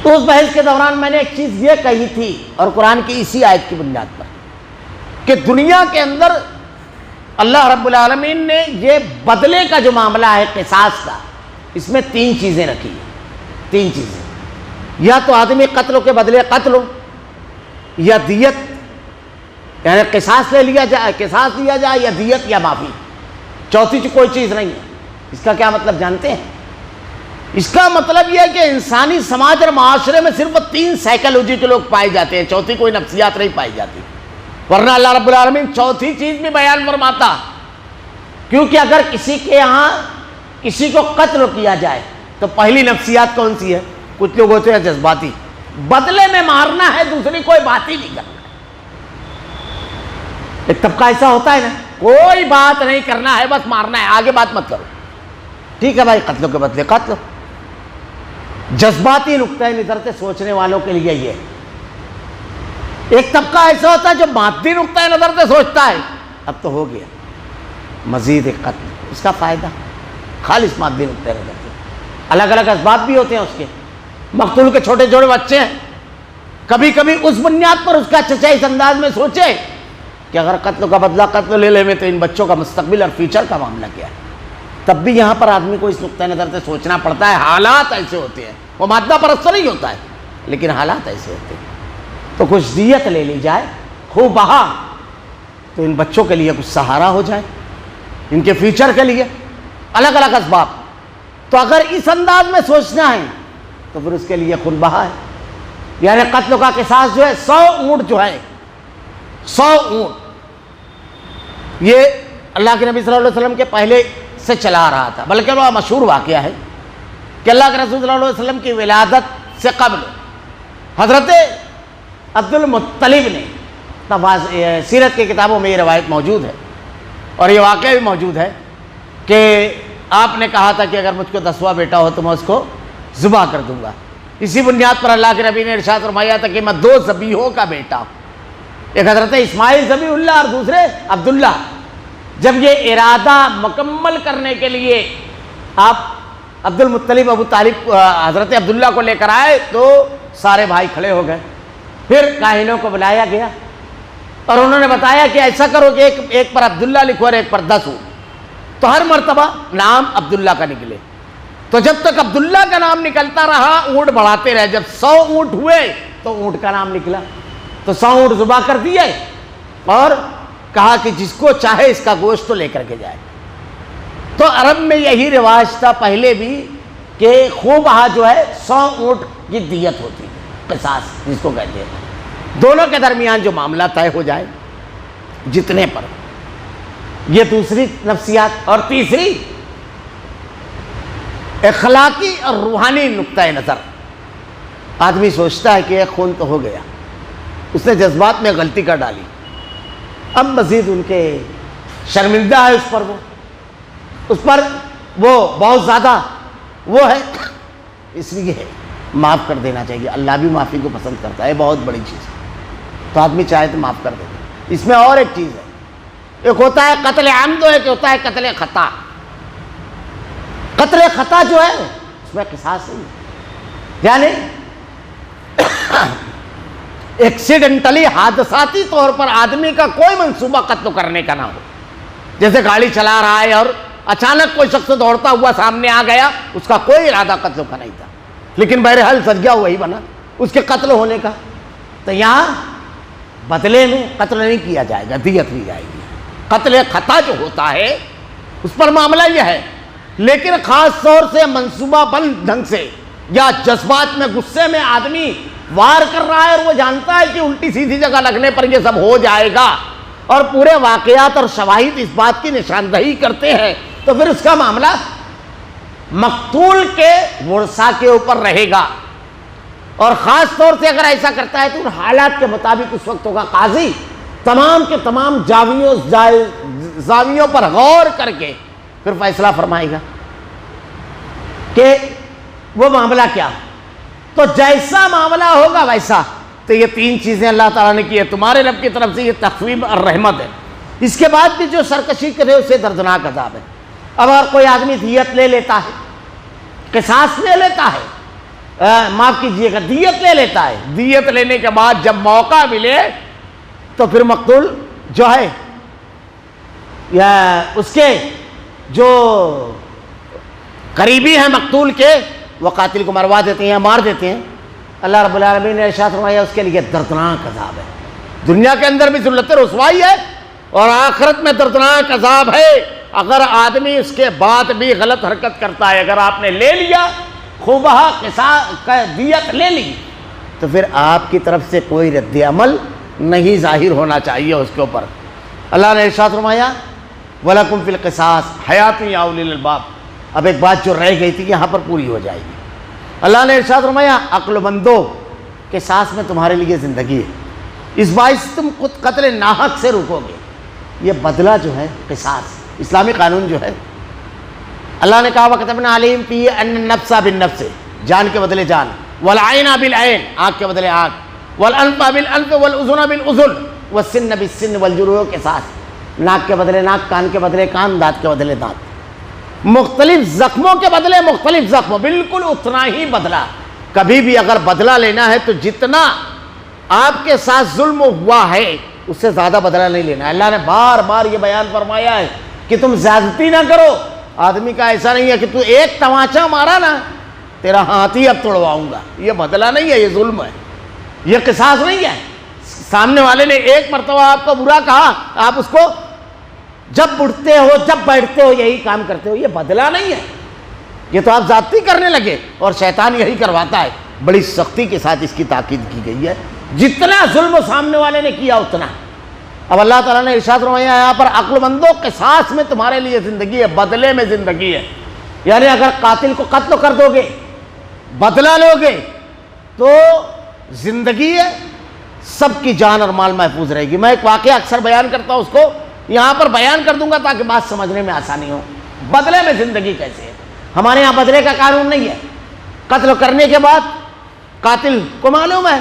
تو اس بحث کے دوران میں نے ایک چیز یہ کہی تھی، اور قرآن کی اسی آیت کی بنیاد پر، کہ دنیا کے اندر اللہ رب العالمین نے یہ بدلے کا جو معاملہ ہے قصاص کا، اس میں 3 چیزیں رکھی ہیں۔ 3 چیزیں، یا تو آدمی قتل کے بدلے قتل ہو، یا دیت یعنی قصاص لے لیا جائے، قصاص لیا جائے، یا دیت یا معافی، چوتھی کوئی چیز نہیں ہے۔ اس کا کیا مطلب جانتے ہیں؟ اس کا مطلب یہ ہے کہ انسانی سماج اور معاشرے میں صرف 3 سائیکالوجی کے لوگ پائے جاتے ہیں، چوتھی کوئی نفسیات نہیں پائی جاتی، ورنہ اللہ رب العالمین چوتھی چیز بھی بیان فرماتا۔ کیونکہ اگر کسی کے یہاں کسی کو قتل کیا جائے تو پہلی نفسیات کون سی ہے؟ کچھ لوگ ہوتے ہیں جذباتی، بدلے میں مارنا ہے، دوسری کوئی بات ہی نہیں کرنا۔ ایک طبقہ ایسا ہوتا ہے نا، کوئی بات نہیں کرنا ہے، بس مارنا ہے، آگے بات مت کرو۔ ٹھیک ہے بھائی، قتل کے بدلے قتل۔ جذباتی نقطہ نظر سے سوچنے والوں کے لیے یہ۔ ایک طبقہ ایسا ہوتا ہے جو مادی نقطہ نظر سے سوچتا ہے، اب تو ہو گیا مزید ایک قتل، اس کا فائدہ خالص مادی نقطہ نظر سے۔ الگ الگ اسباب بھی ہوتے ہیں اس کے۔ مقتول کے چھوٹے چھوٹے بچے ہیں، کبھی کبھی اس بنیاد پر اس کا چچا اس انداز میں سوچے کہ اگر قتل کا بدلہ قتل لے لے میں تو ان بچوں کا مستقبل اور فیوچر کا معاملہ کیا ہے۔ تب بھی یہاں پر آدمی کو اس نقطہ نظر سے سوچنا پڑتا ہے، حالات ایسے ہوتے ہیں، وہ مادہ پرست نہیں ہوتا ہے لیکن حالات ایسے ہوتے ہیں۔ تو کچھ دیت لے لی جائے خوب بہا تو ان بچوں کے لیے کچھ سہارا ہو جائے، ان کے فیوچر کے لیے۔ الگ الگ اسباب، تو اگر اس انداز میں سوچنا ہے تو پھر اس کے لیے خون بہا ہے۔ یعنی قتل کا قصاص جو ہے 100 اونٹ جو ہے، 100 اونٹ، یہ اللہ کے نبی صلی اللہ علیہ وسلم کے پہلے سے چلا آ رہا تھا، بلکہ وہ مشہور واقعہ ہے کہ اللہ کے رسول صلی اللہ علیہ وسلم کی ولادت سے قبل حضرت عبد المطلب نے، سیرت کی کتابوں میں یہ روایت موجود ہے اور یہ واقعہ بھی موجود ہے کہ آپ نے کہا تھا کہ اگر مجھ کو 10واں بیٹا ہو تو میں اس کو ذبح کر دوں گا۔ اسی بنیاد پر اللہ کے نبی نے ارشاد فرمایا تھا کہ میں 2 ذبیحوں کا بیٹا ہوں، ایک حضرت اسماعیل ذبیح اللہ اور دوسرے عبداللہ۔ جب یہ ارادہ مکمل کرنے کے لیے آپ عبد المطلب ابو طالب حضرت عبداللہ کو لے کر آئے تو سارے بھائی کھڑے ہو گئے۔ پھر کاہنوں کو بلایا گیا اور انہوں نے بتایا کہ ایسا کرو کہ ایک پر عبداللہ لکھو اور ایک پر 10 ہو، تو ہر مرتبہ نام عبداللہ کا نکلے۔ تو جب تک عبداللہ کا نام نکلتا رہا اونٹ بڑھاتے رہے، جب 100 اونٹ ہوئے تو اونٹ کا نام نکلا، تو 100 اونٹ ذبح کر دیے اور کہا کہ جس کو چاہے اس کا گوشت تو لے کر کے جائے۔ تو عرب میں یہی رواج تھا پہلے بھی کہ خوب جو ہے 100 اونٹ کی دیت ہوتی، قصاص جس کو کہتے ہیں، دونوں کے درمیان جو معاملہ طے ہو جائے جتنے پر۔ یہ دوسری نفسیات۔ اور تیسری اخلاقی اور روحانی نقطہ نظر۔ آدمی سوچتا ہے کہ ایک خون تو ہو گیا، اس نے جذبات میں غلطی کر ڈالی، اب مزید ان کے شرمندہ ہے اس پر وہ بہت زیادہ وہ ہے، اس لیے معاف کر دینا چاہیے۔ اللہ بھی معافی کو پسند کرتا ہے، بہت بڑی چیز ہے، تو آدمی چاہے تو معاف کر دے۔ اس میں اور ایک چیز ہے، ایک ہوتا ہے قتل عمد، ایک ہوتا ہے قتل خطا۔ قتل خطا جو ہے اس میں قصاص نہیں، یعنی ایکسیڈنٹلی حادثاتی طور پر آدمی کا کوئی منصوبہ قتل کرنے کا نہ ہو، جیسے گاڑی چلا رہا ہے اور اچانک کوئی شخص دوڑتا ہوا سامنے آ گیا، اس کا کوئی ارادہ قتل کا نہیں تھا، لیکن بہرحال ذریعہ وہی بنا اس کے قتل ہونے کا، تو یہاں بدلے میں قتل نہیں کیا جائے گا، دیت لی جائے گی۔ قتل خطا جو ہوتا ہے اس پر معاملہ یہ ہے، لیکن خاص طور سے منصوبہ بند ڈھنگ سے یا جذبات میں غصے میں آدمی وار کر رہا ہے اور وہ جانتا ہے کہ الٹی سیدھی جگہ لگنے پر یہ سب ہو جائے گا اور پورے واقعات اور شواہد اس بات کی نشاندہی کرتے ہیں، تو پھر اس کا معاملہ مقتول کے ورثاء کے اوپر رہے گا۔ اور خاص طور سے اگر ایسا کرتا ہے تو ان حالات کے مطابق اس وقت ہوگا قاضی تمام کے تمام زاویوں پر غور کر کے پھر فیصلہ فرمائے گا کہ وہ معاملہ کیا، تو جیسا معاملہ ہوگا ویسا۔ تو یہ 3 چیزیں اللہ تعالیٰ نے کی ہے، تمہارے رب کی طرف سے یہ تخفیف اور رحمت ہے۔ اس کے بعد بھی جو سرکشی کرے اسے دردناک عذاب ہے۔ اب اگر کوئی آدمی دیت لے لیتا ہے، قصاص لے لیتا ہے، معاف کیجیے گا دیت لے لیتا ہے، دیت لینے کے بعد جب موقع ملے تو پھر مقتول جو ہے یا اس کے جو قریبی ہیں مقتول کے، وہ قاتل کو مروا دیتے ہیں، مار دیتے ہیں۔ اللہ رب العالمین نے ارشاد فرمایا اس کے لیے دردناک عذاب ہے۔ دنیا کے اندر بھی ذلت رسوائی ہے اور آخرت میں دردناک عذاب ہے اگر آدمی اس کے بعد بھی غلط حرکت کرتا ہے۔ اگر آپ نے لے لیا خوبہ قصاص دیت لے لی تو پھر آپ کی طرف سے کوئی رد عمل نہیں ظاہر ہونا چاہیے اس کے اوپر۔ اللہ نے ارشاد فرمایا وَلَكُمْ فِي الْقِصَاصِ حَيَاتٌ يَا أُولِي الْأَلْبَابِ۔ اب ایک بات جو رہ گئی تھی یہاں پر پوری ہو جائے گی۔ اللہ نے ارشاد فرمایا عقل مندو قصاص میں تمہارے لیے زندگی ہے، اس باعث تم قتل ناحق سے رکو گے۔ یہ بدلہ جو ہے قصاص اسلامی قانون جو ہے، اللہ نے کہا وَكَتَبْنَا عَلَيْهِمْ فِيهِ أَنَّ النَّفْسَ بِالنَّفْسِ، جان کے بدلے جان، وَالْعَيْنَ بِالْعَيْنِ، آنکھ کے بدلے آنکھ، وَالْأَنْفَ بِالْأَنْفِ وَالْأُذُنَ بِالْأُذُنِ وَالسِّنَّ بِالسِّنِّ وَالْجُرُوحَ قِصَاص، ناک کے بدلے ناک، کان کے بدلے کان، دانت کے بدلے دانت، مختلف زخموں کے بدلے مختلف زخم، بالکل اتنا ہی بدلہ۔ کبھی بھی اگر بدلہ لینا ہے تو جتنا آپ کے ساتھ ظلم ہوا ہے اس سے زیادہ بدلہ نہیں لینا ہے۔ اللہ نے بار بار یہ بیان فرمایا ہے کہ تم زیادتی نہ کرو۔ آدمی کا ایسا نہیں ہے کہ تو ایک تماچا مارا نا تیرا ہاتھ ہی اب توڑواؤں گا، یہ بدلہ نہیں ہے، یہ ظلم ہے، یہ قصاص نہیں ہے۔ سامنے والے نے ایک مرتبہ آپ کو برا کہا، آپ اس کو جب اٹھتے ہو جب بیٹھتے ہو یہی کام کرتے ہو، یہ بدلہ نہیں ہے، یہ تو آپ ذاتی کرنے لگے، اور شیطان یہی کرواتا ہے۔ بڑی سختی کے ساتھ اس کی تاکید کی گئی ہے، جتنا ظلم سامنے والے نے کیا اتنا۔ اب اللہ تعالیٰ نے ارشاد فرمایا یہاں پر عقل مندو قصاص میں تمہارے لیے زندگی ہے، بدلے میں زندگی ہے۔ یعنی اگر قاتل کو قتل کر دو گے، بدلہ لو گے، تو زندگی ہے، سب کی جان اور مال محفوظ رہے گی۔ میں ایک واقعہ اکثر بیان کرتا ہوں، اس کو یہاں پر بیان کر دوں گا تاکہ بات سمجھنے میں آسانی ہو۔ بدلے میں زندگی کیسے ہے؟ ہمارے یہاں بدلے کا قانون نہیں ہے۔ قتل کرنے کے بعد قاتل کو معلوم ہے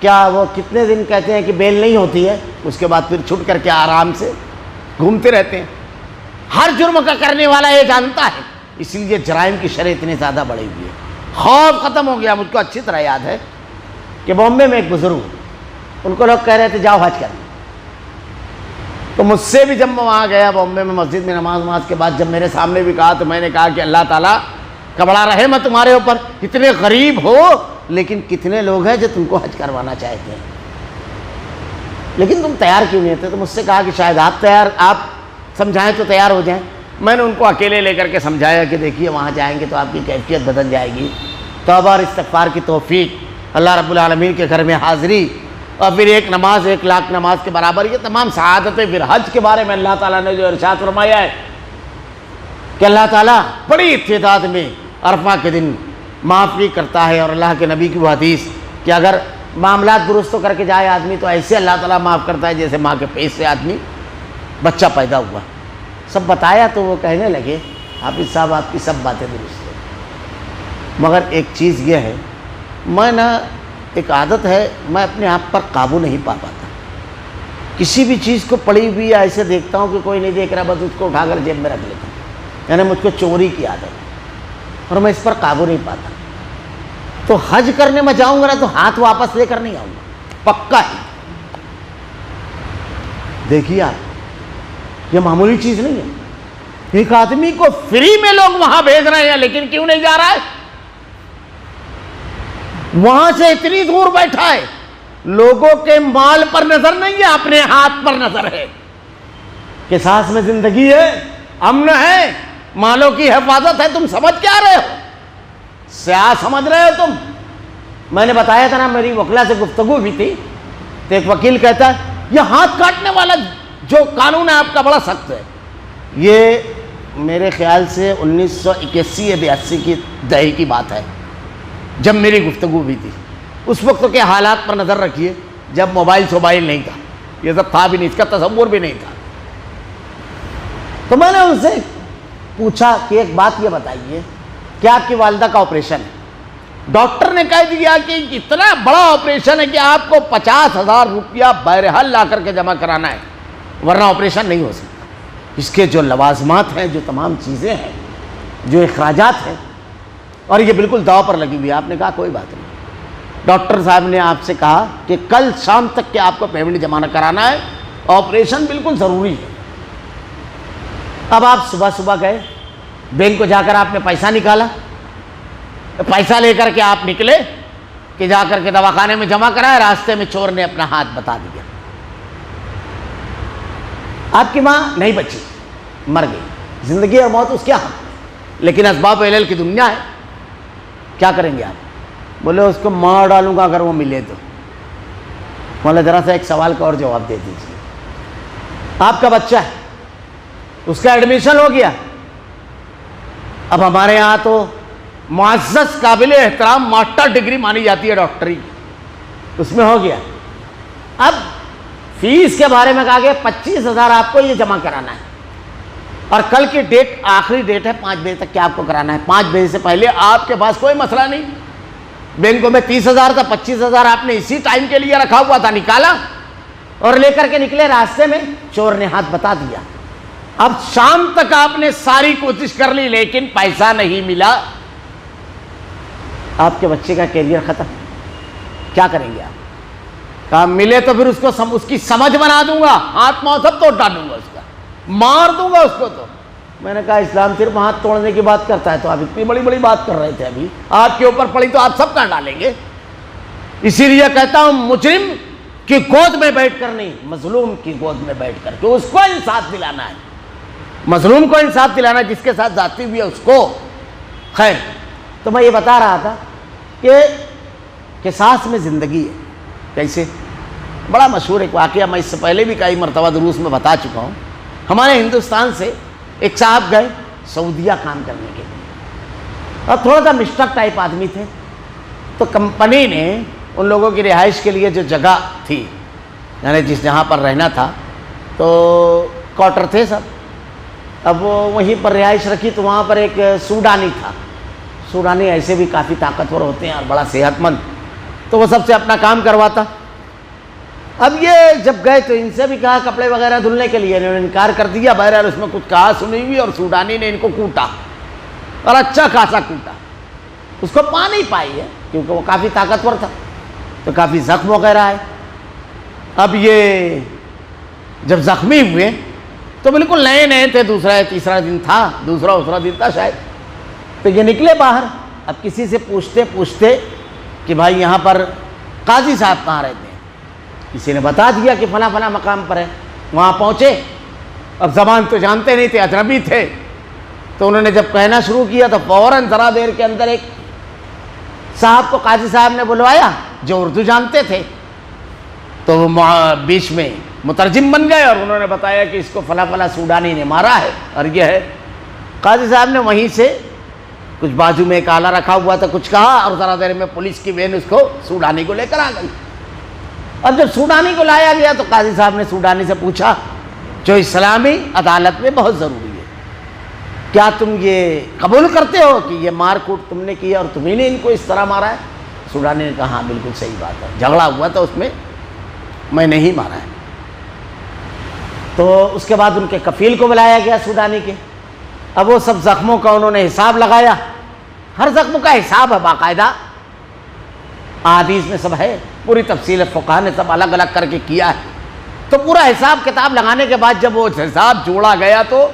کیا وہ کتنے دن کہتے ہیں کہ بیل نہیں ہوتی ہے، اس کے بعد پھر چھٹ کر کے آرام سے گھومتے رہتے ہیں۔ ہر جرم کا کرنے والا یہ جانتا ہے، اسی لیے جرائم کی شرح اتنی زیادہ بڑھی ہوئی ہے۔ خوف ختم ہو گیا۔ مجھ کو اچھی طرح یاد ہے کہ بامبے میں ایک بزرگ، ان کو لوگ کہہ رہے تھے جاؤ حج کرنے، تو مجھ سے بھی جب میں وہاں گیا بامبے میں مسجد میں نماز کے بعد جب میرے سامنے بھی کہا، تو میں نے کہا کہ اللہ تعالیٰ کا بڑا رحم ہے تمہارے اوپر، اتنے غریب ہو لیکن کتنے لوگ ہیں جو تم کو حج کروانا چاہتے ہیں، لیکن تم تیار کیوں نہیں تھے؟ تو مجھ سے کہا کہ شاید آپ سمجھائیں تو تیار ہو جائیں۔ میں نے ان کو اکیلے لے کر کے سمجھایا کہ دیکھیے وہاں جائیں گے تو آپ کی کیفیت بدل جائے گی، توبہ اور استغفار کی توفیق، اللہ رب العالمین کے گھر میں حاضری، اور پھر ایک نماز 1,00,000 نماز کے برابر، یہ تمام سعادتیں۔ پھر حج کے بارے میں اللہ تعالیٰ نے جو ارشاد فرمایا ہے کہ اللہ تعالیٰ بڑی تعداد میں عرفہ کے دن معافی کرتا ہے، اور اللہ کے نبی کی وہ حدیث کہ اگر معاملات درست کر کے جائے آدمی تو ایسے اللہ تعالیٰ معاف کرتا ہے جیسے ماں کے پیٹ سے آدمی بچہ پیدا ہوا۔ سب بتایا تو وہ کہنے لگے حافظ صاحب آپ کی سب باتیں درست ہیں، مگر ایک چیز یہ ہے، میں ایک عادت ہے، میں اپنے آپ پر قابو نہیں پا پاتا۔ کسی بھی چیز کو پڑی ہوئی ایسے دیکھتا ہوں کہ کوئی نہیں دیکھ رہا، بس اس کو اٹھا کر جیب میں رکھ لیتا ہوں، یعنی مجھ کو چوری کی عادت ہے اور میں اس پر قابو نہیں پاتا۔ تو حج کرنے میں جاؤں گا نا تو ہاتھ واپس لے کر نہیں آؤں گا، پکا ہے۔ دیکھیے آپ، یہ معمولی چیز نہیں ہے۔ ایک آدمی کو فری میں لوگ وہاں بھیج رہے ہیں، لیکن کیوں نہیں جا رہا ہے؟ وہاں سے اتنی دور بیٹھا ہے، لوگوں کے مال پر نظر نہیں ہے، اپنے ہاتھ پر نظر ہے کہ سانس میں زندگی ہے، امن ہے، مالوں کی حفاظت ہے۔ تم سمجھ کیا رہے ہو؟ سیاہ سمجھ رہے ہو تم؟ میں نے بتایا تھا نا، میری وکلا سے گفتگو بھی تھی، تو ایک وکیل کہتا ہے یہ ہاتھ کاٹنے والا جو قانون ہے آپ کا بڑا سخت ہے۔ یہ میرے خیال سے 1981 یا 82 کی دہی کی بات ہے، جب میری گفتگو بھی تھی۔ اس وقت کے حالات پر نظر رکھیے، جب موبائل نہیں تھا، یہ سب تھا بھی نہیں، اس کا تصور بھی نہیں تھا۔ تو میں نے ان سے پوچھا کہ ایک بات یہ بتائیے کہ آپ کی والدہ کا آپریشن ہے۔ ڈاکٹر نے کہہ دیا کہ اتنا بڑا آپریشن ہے کہ آپ کو 50,000 روپیہ بہرحال لا کر کے جمع کرانا ہے، ورنہ آپریشن نہیں ہو سکتا۔ اس کے جو لوازمات ہیں، جو تمام چیزیں ہیں، جو اخراجات ہیں، اور یہ بالکل داؤ پر لگی ہوئی ہے۔ آپ نے کہا کوئی بات نہیں، ڈاکٹر صاحب نے آپ سے کہا کہ کل شام تک کے آپ کو پیمنٹ جمع کرانا ہے، آپریشن بالکل ضروری ہے۔ اب آپ صبح گئے بینک کو، جا کر آپ نے پیسہ نکالا، پیسہ لے کر کے آپ نکلے کہ جا کر کے دواخانے میں جمع کرایا، راستے میں چور نے اپنا ہاتھ بتا دیا، آپ کی ماں نہیں بچی، مر گئی۔ زندگی اور موت اس کے ہاتھ، لیکن اسباب علل کی دنیا ہے، کیا کریں گے آپ؟ بولے اس کو مار ڈالوں گا اگر وہ ملے تو۔ مولا ذرا سا ایک سوال کا اور جواب دے دیجیے۔ آپ کا بچہ ہے، اس کا ایڈمیشن ہو گیا، اب ہمارے ہاں تو معزز قابل احترام ماسٹر ڈگری مانی جاتی ہے ڈاکٹری، اس میں ہو گیا۔ اب فیس کے بارے میں کہا کہ 25,000 آپ کو یہ جمع کرانا ہے، اور کل کی ڈیٹ آخری ڈیٹ ہے 5 بجے تک کہ آپ کو کرانا ہے۔ 5 بجے سے پہلے آپ کے پاس کوئی مسئلہ نہیں۔ بینکوں میں 30,000 تھا، 25,000 آپ نے اسی ٹائم کے لیے رکھا ہوا تھا، نکالا اور لے کر کے نکلے، راستے میں چور نے ہاتھ بتا دیا۔ اب شام تک آپ نے ساری کوشش کر لی لیکن پیسہ نہیں ملا، آپ کے بچے کا کیریئر ختم، کیا کریں گے آپ؟ کہا ملے تو پھر اس کی سمجھ بنا دوں گا، ہاتھ پاؤں سب توڑ ڈالوں گا، اس کا مار دوں گا اس کو۔ تو میں نے کہا اسلام صرف ہاتھ توڑنے کی بات کرتا ہے، تو آپ اتنی بڑی بڑی بات کر رہے تھے، ابھی آپ کے اوپر پڑی تو آپ سب کر ڈالیں گے۔ اسی لیے کہتا ہوں مجرم کی گود میں بیٹھ کر نہیں، مظلوم کی گود میں بیٹھ کر کے اس کو انصاف دلانا ہے، مظلوم کو انصاف دلانا، جس کے ساتھ زیادتی ہوئی ہے اس کو۔ خیر، تو میں یہ بتا رہا تھا کہ قصاص میں زندگی ہے۔ کیسے؟ بڑا مشہور ایک واقعہ میں اس سے پہلے بھی کئی مرتبہ دروس میں بتا چکا ہوں۔ ہمارے ہندوستان سے ایک صاحب گئے سعودیہ کام کرنے کے لیے، اور تھوڑا سا مسٹر ٹائپ آدمی تھے. تو کمپنی نے ان لوگوں کی رہائش کے لیے جو جگہ تھی، یعنی جس جہاں پر رہنا تھا، تو کوارٹر تھے سب. اب وہ وہیں پر رہائش رکھی تو وہاں پر ایک سوڈانی تھا. سوڈانی ایسے بھی کافی طاقتور ہوتے ہیں اور بڑا صحت مند، تو وہ سب سے اپنا کام کرواتا. اب یہ جب گئے تو ان سے بھی کہا کپڑے وغیرہ دھلنے کے لیے، انہوں نے انکار کر دیا. بہرحال اس میں کچھ کہا سنی ہوئی اور سوڈانی نے ان کو کوٹا اور اچھا خاصا کوٹا. اس کو پا نہیں پائی ہے کیونکہ وہ کافی طاقتور تھا، تو کافی زخم وغیرہ آئے. اب یہ جب زخمی ہوئے تو بالکل نئے نئے تھے، تیسرا دن تھا، دوسرا دن تھا شاید. تو یہ نکلے باہر. اب کسی سے پوچھتے کہ بھائی یہاں پر قاضی صاحب کہاں رہتے ہیں؟ کسی نے بتا دیا کہ فلاں فلاں مقام پر ہے. وہاں پہنچے. اب زبان تو جانتے نہیں تھے، اجنبی تھے. تو انہوں نے جب کہنا شروع کیا تو فوراً ذرا دیر کے اندر ایک صاحب کو قاضی صاحب نے بلوایا جو اردو جانتے تھے. تو وہ بیچ میں مترجم بن گئے اور انہوں نے بتایا کہ اس کو فلاں فلاں سوڈانی نے مارا ہے اور یہ ہے. قاضی صاحب نے وہیں سے کچھ بازو میں ایک آلہ رکھا ہوا تھا، کچھ کہا اور ذرا دیر میں پولیس کی وین اس کو سوڈانی کو لے کر آ گئی. اب جب سوڈانی کو لایا گیا تو قاضی صاحب نے سوڈانی سے پوچھا جو اسلامی عدالت میں بہت ضروری ہے، کیا تم یہ قبول کرتے ہو کہ یہ مار کوٹ تم نے کی اور تمہیں نے ان کو اس طرح مارا ہے؟ سوڈانی نے کہا ہاں بالکل صحیح بات ہے، جھگڑا ہوا تھا اس میں نہیں مارا ہے. تو اس کے بعد ان کے کفیل کو بلایا گیا سوڈانی کے. اب وہ سب زخموں کا انہوں نے حساب لگایا. ہر زخم کا حساب ہے باقاعدہ، احادیث میں سب ہے، پوری تفصیل فقہا نے سب الگ الگ کر کے کیا ہے. تو پورا حساب کتاب لگانے کے بعد جب وہ حساب جوڑا گیا تو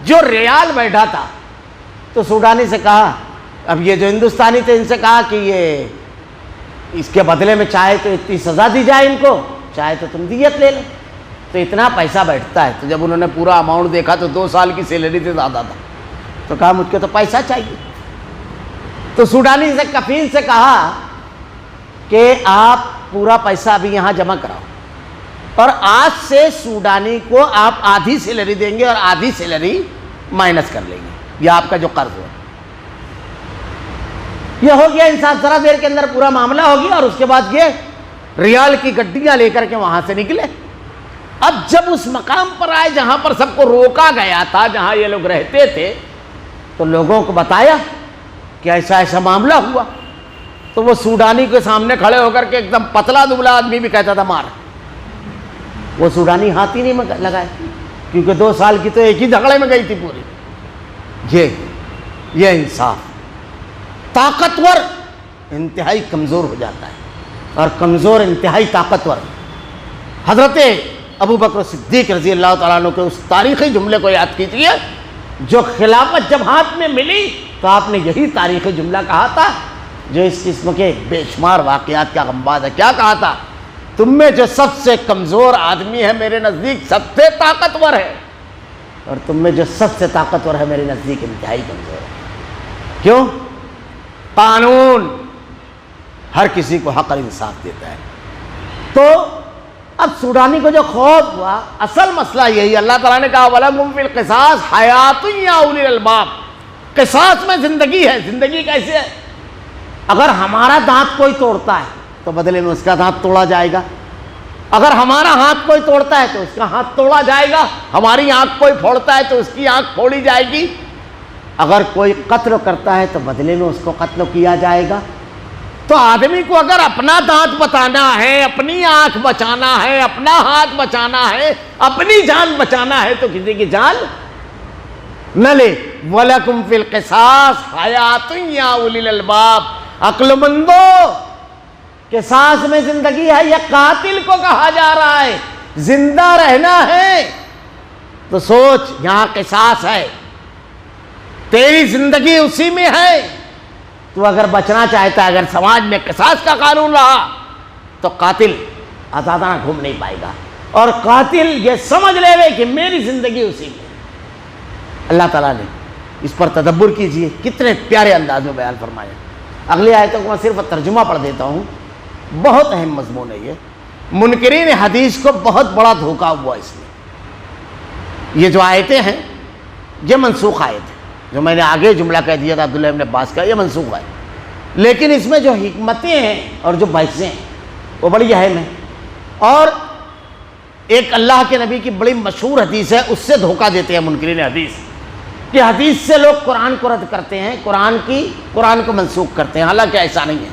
جو ریال بیٹھا تھا تو سوڈانی سے کہا، اب یہ جو ہندوستانی تھے ان سے کہا کہ یہ اس کے بدلے میں چاہے تو اتنی سزا دی جائے ان کو، چاہے تو تم دیت لے لو. تو اتنا پیسہ بیٹھتا ہے. تو جب انہوں نے پورا اماؤنٹ دیکھا تو 2 سال کی سیلری سے زیادہ تھا. تو کہا مجھ کو تو پیسہ چاہیے. تو سوڈانی سے کفیل سے کہا کہ آپ پورا پیسہ ابھی یہاں جمع کراؤ اور آج سے سوڈانی کو آپ آدھی سیلری دیں گے اور آدھی سیلری مائنس کر لیں گے، یہ آپ کا جو قرض ہے. یہ ہو گیا انصاف. ذرا دیر کے اندر پورا معاملہ ہو گیا اور اس کے بعد یہ ریال کی گڈیاں لے کر کے وہاں سے نکلے. اب جب اس مقام پر آئے جہاں پر سب کو روکا گیا تھا، جہاں یہ لوگ رہتے تھے، تو لوگوں کو بتایا کہ ایسا ایسا معاملہ ہوا. تو وہ سوڈانی کے سامنے کھڑے ہو کر کے ایک دم پتلا دبلا آدمی بھی کہتا تھا مار. وہ سوڈانی ہاتھ ہی نہیں لگائے کیونکہ 2 سال کی تو ایک ہی جھگڑے میں گئی تھی پوری. یہ انصاف. طاقتور انتہائی کمزور ہو جاتا ہے اور کمزور انتہائی طاقتور. حضرت ابو بکر صدیق رضی اللہ تعالیٰ عنہ کے اس تاریخی جملے کو یاد کیجیے، جو خلافت جب ہاتھ میں ملی تو آپ نے یہی تاریخی جملہ کہا تھا جو اس قسم کے بے شمار واقعات کا غمباز ہے. کیا کہا تھا؟ تم میں جو سب سے کمزور آدمی ہے میرے نزدیک سب سے طاقتور ہے، اور تم میں جو سب سے طاقتور ہے میرے نزدیک انتہائی کمزور ہے. کیوں؟ قانون ہر کسی کو حق اور انصاف دیتا ہے. تو اب سوڈانی کو جو خوف ہوا، اصل مسئلہ یہی، اللہ تعالیٰ نے کہا وَلَكُمْ فِي الْقِصَاصِ حَيَاةٌ يَا أُولِي الْأَلْبَابِ. قصاص میں زندگی ہے. زندگی کیسے ہے؟ اگر ہمارا دانت کوئی توڑتا ہے تو بدلے میں اس کا دانت توڑا جائے گا. اگر ہمارا ہاتھ کوئی توڑتا ہے تو اس کا ہاتھ توڑا جائے گا. ہماری آنکھ کوئی پھوڑتا ہے تو اس کی آنکھ پھوڑی جائے گی. اگر کوئی قتل کرتا ہے تو بدلے میں اس کو قتل کیا جائے گا. تو آدمی کو اگر اپنا دانت بچانا ہے، اپنی آنکھ بچانا ہے، اپنا ہاتھ بچانا ہے، اپنی جان بچانا ہے تو کسی کی جان نہ لے. وَلَكُمْ فِي الْقِصَاصِ حَيَاةٌ يَا أُولِي الْأَلْبَابِ. عقل مندو، قصاص میں زندگی ہے. یہ قاتل کو کہا جا رہا ہے زندہ رہنا ہے تو سوچ یہاں قصاص ہے، تیری زندگی اسی میں ہے. تو اگر بچنا چاہتا ہے، اگر سماج میں قصاص کا قانون رہا تو قاتل آزادانہ گھوم نہیں پائے گا، اور قاتل یہ سمجھ لے کہ میری زندگی اسی میں. اللہ تعالیٰ نے اس پر تدبر کیجئے، کتنے پیارے انداز میں بیان فرمایا. اگلی آیتوں کو میں صرف ترجمہ پڑھ دیتا ہوں، بہت اہم مضمون ہے یہ. منکرین حدیث کو بہت بڑا دھوکہ ہوا اس میں. یہ جو آیتیں ہیں یہ منسوخ آیت ہے، جو میں نے آگے جملہ کہہ دیا تھا عبداللہ ابن عباس کا، یہ منسوخ ہے، لیکن اس میں جو حکمتیں ہیں اور جو بحثیں ہیں وہ بڑی اہم ہیں۔ اور ایک اللہ کے نبی کی بڑی مشہور حدیث ہے، اس سے دھوکہ دیتے ہیں منکرین حدیث، کہ حدیث سے لوگ قرآن کو رد کرتے ہیں، قرآن کو منسوخ کرتے ہیں، حالانکہ ایسا نہیں ہے۔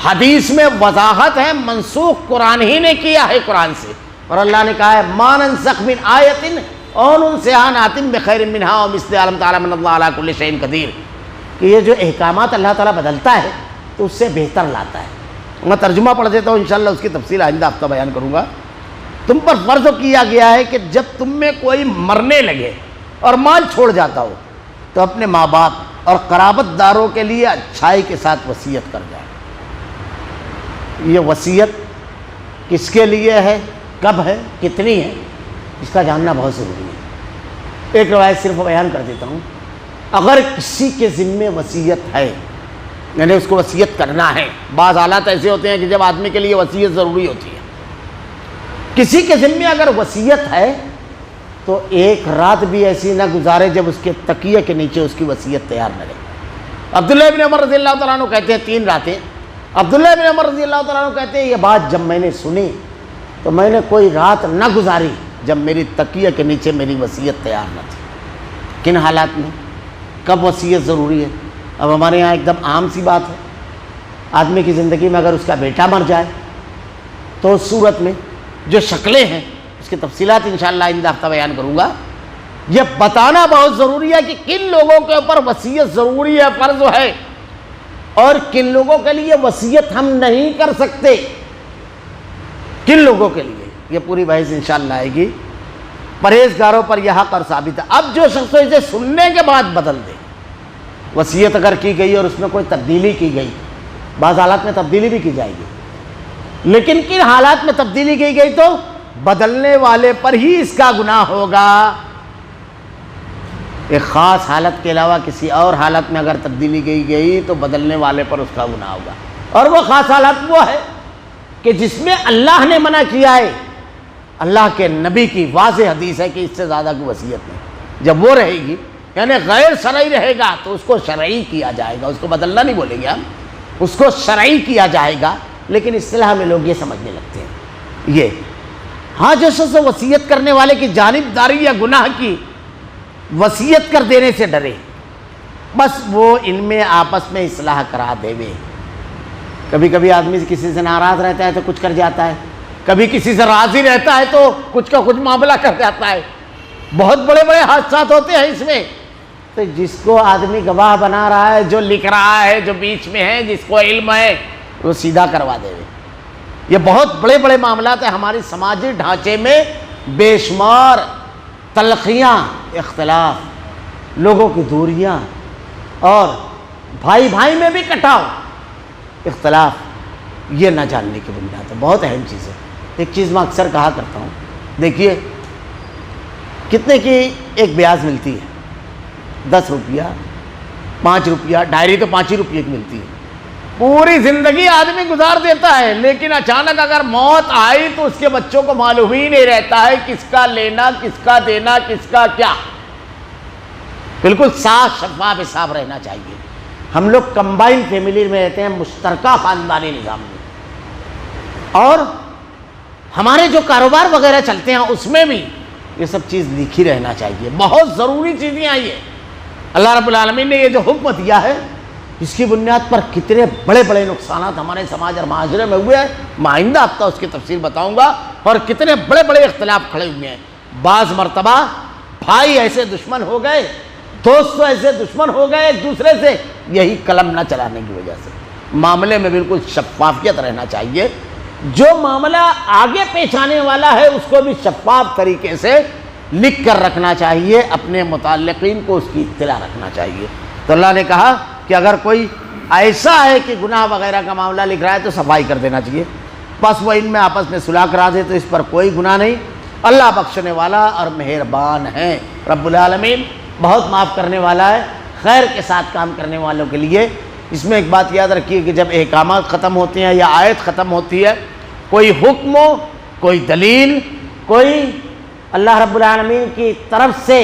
حدیث میں وضاحت ہے، منسوخ قرآن ہی نے کیا ہے قرآن سے، اور اللہ نے کہا ہے ما ننسخ من آیت او ننسها نأتی بخیر منہا ومثلہا علم تعالی من اللہ علی کل شیء قدیر، کہ یہ جو احکامات اللہ تعالیٰ بدلتا ہے تو اس سے بہتر لاتا ہے۔ میں ترجمہ پڑھ دیتا ہوں، انشاءاللہ اس کی تفصیل آئندہ ہفتہ بیان کروں گا۔ تم پر فرض کیا گیا ہے کہ جب تم میں کوئی مرنے لگے اور مال چھوڑ جاتا ہو تو اپنے ماں باپ اور قرابت داروں کے لیے اچھائی کے ساتھ وصیت کر جائے۔ یہ وصیت کس کے لیے ہے، کب ہے، کتنی ہے، اس کا جاننا بہت ضروری ہے۔ ایک روایت صرف بیان کر دیتا ہوں، اگر کسی کے ذمے وصیت ہے، یعنی اس کو وصیت کرنا ہے، بعض حالات ایسے ہوتے ہیں کہ جب آدمی کے لیے وصیت ضروری ہوتی ہے، کسی کے ذمے اگر وصیت ہے تو ایک رات بھی ایسی نہ گزارے جب اس کے تکیے کے نیچے اس کی وصیت تیار نہ رہے۔ عبداللہ ابن عمر رضی اللہ تعالیٰ عنہ کہتے ہیں 3 راتیں، عبداللہ ابن عمر رضی اللہ تعالیٰ عنہ کہتے ہیں یہ بات جب میں نے سنی تو میں نے کوئی رات نہ گزاری جب میری تکیے کے نیچے میری وصیت تیار نہ تھی۔ کن حالات میں، کب وصیت ضروری ہے؟ اب ہمارے یہاں ایک دم عام سی بات ہے، آدمی کی زندگی میں اگر اس کا بیٹا مر جائے تو اس صورت میں جو شکلیں ہیں، اس کی تفصیلات انشاءاللہ آئندہ ہفتہ بیان کروں گا۔ یہ بتانا بہت ضروری ہے کہ کن لوگوں کے اوپر وصیت ضروری ہے، فرض ہے، اور کن لوگوں کے لیے وصیت ہم نہیں کر سکتے، کن لوگوں کے لیے، یہ پوری بحث انشاءاللہ آئے گی۔ پرہیزگاروں پر یہ حق اور ثابت ہے۔ اب جو شخص اسے سننے کے بعد بدل دے، وصیت اگر کی گئی اور اس میں کوئی تبدیلی کی گئی، بعض حالات میں تبدیلی بھی کی جائے گی، لیکن کن حالات میں تبدیلی کی گئی تو بدلنے والے پر ہی اس کا گناہ ہوگا۔ ایک خاص حالت کے علاوہ کسی اور حالت میں اگر تبدیلی کی گئی تو بدلنے والے پر اس کا گناہ ہوگا، اور وہ خاص حالت وہ ہے کہ جس میں اللہ نے منع کیا ہے، اللہ کے نبی کی واضح حدیث ہے کہ اس سے زیادہ کی وصیت نہیں۔ جب وہ رہے گی، یعنی غیر شرعی رہے گا، تو اس کو شرعی کیا جائے گا، اس کو بدلنا نہیں بولیں گے ہم، اس کو شرعی کیا جائے گا، لیکن اصطلاح میں لوگ یہ سمجھنے لگتے ہیں یہ۔ ہاں، جو شخص وصیت کرنے والے کی جانبداری یا گناہ کی وصیت کر دینے سے ڈرے، بس وہ ان میں آپس میں اصلاح کرا دے وے۔ کبھی کبھی آدمی کسی سے ناراض رہتا ہے تو کچھ کر جاتا ہے، کبھی کسی سے راضی رہتا ہے تو کچھ کا کچھ معاملہ کر جاتا ہے، بہت بڑے بڑے حادثات ہوتے ہیں اس میں۔ تو جس کو آدمی گواہ بنا رہا ہے، جو لکھ رہا ہے، جو بیچ میں ہے، جس کو علم ہے، وہ سیدھا کروا دے وے۔ یہ بہت بڑے بڑے معاملات ہیں، ہماری سماجی ڈھانچے میں بے شمار تلخیاں، اختلاف، لوگوں کی دوریاں، اور بھائی بھائی میں بھی کٹاؤ، اختلاف، یہ نہ جاننے کی بنیاد ہے۔ بہت اہم چیز ہے۔ ایک چیز میں اکثر کہا کرتا ہوں، دیکھیے کتنے کی ایک بیاض ملتی ہے، 10 روپیہ، 5 روپیہ، ڈائری تو 5 ہی روپیے کی ملتی ہے، پوری زندگی آدمی گزار دیتا ہے، لیکن اچانک اگر موت آئی تو اس کے بچوں کو معلوم ہی نہیں رہتا ہے کس کا لینا، کس کا دینا، کس کا کیا۔ بالکل صاف شفاف حساب رہنا چاہیے۔ ہم لوگ کمبائن فیملی میں رہتے ہیں، مشترکہ خاندانی نظام میں، اور ہمارے جو کاروبار وغیرہ چلتے ہیں اس میں بھی یہ سب چیز لکھی رہنا چاہیے۔ بہت ضروری چیزیں ہیں یہ۔ اللہ رب العالمین نے یہ جو حکم دیا ہے، اس کی بنیاد پر کتنے بڑے بڑے نقصانات ہمارے سماج اور معاشرے میں ہوئے ہیں، میں آئندہ ہفتہ اس کی تفصیل بتاؤں گا، اور کتنے بڑے بڑے اختلاف کھڑے ہوئے ہیں۔ بعض مرتبہ بھائی ایسے دشمن ہو گئے، دوست ایسے دشمن ہو گئے ایک دوسرے سے، یہی قلم نہ چلانے کی وجہ سے۔ معاملے میں بالکل شفافیت رہنا چاہیے، جو معاملہ آگے پیش آنے والا ہے اس کو بھی شفاف طریقے سے لکھ کر رکھنا چاہیے، اپنے متعلقین کو اس کی اطلاع رکھنا چاہیے۔ تو اللہ نے کہا کہ اگر کوئی ایسا ہے کہ گناہ وغیرہ کا معاملہ لکھ رہا ہے تو صفائی کر دینا چاہیے، بس وہ ان میں آپس میں صلح کرا دے تو اس پر کوئی گناہ نہیں۔ اللہ بخشنے والا اور مہربان ہے، رب العالمین بہت معاف کرنے والا ہے، خیر کے ساتھ کام کرنے والوں کے لیے۔ اس میں ایک بات یاد رکھیے کہ جب احکامات ختم ہوتے ہیں یا آیت ختم ہوتی ہے، کوئی حکم ہو، کوئی دلیل، کوئی اللہ رب العالمین کی طرف سے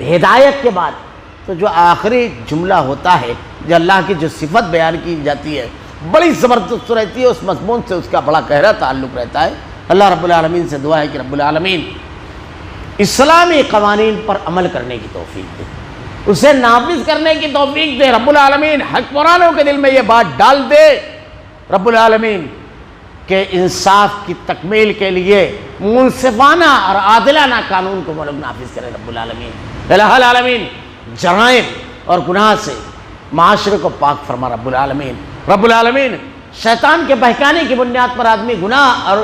ہدایت کے بعد تو جو آخری جملہ ہوتا ہے جو اللہ کی جو صفت بیان کی جاتی ہے بڑی زبردست رہتی ہے، اس مضمون سے اس کا بڑا گہرا تعلق رہتا ہے۔ اللہ رب العالمین سے دعا ہے کہ رب العالمین اسلامی قوانین پر عمل کرنے کی توفیق دے، اسے نافذ کرنے کی توفیق دے۔ رب العالمین حکمرانوں کے دل میں یہ بات ڈال دے رب العالمین کہ انصاف کی تکمیل کے لیے منصفانہ اور عادلانہ قانون کو وہ لوگ نافذ کریں رب العالمین۔ الہ العالمین جرائم اور گناہ سے معاشرے کو پاک فرما رب العالمین۔ رب العالمین شیطان کے بہکانے کی بنیاد پر آدمی گناہ اور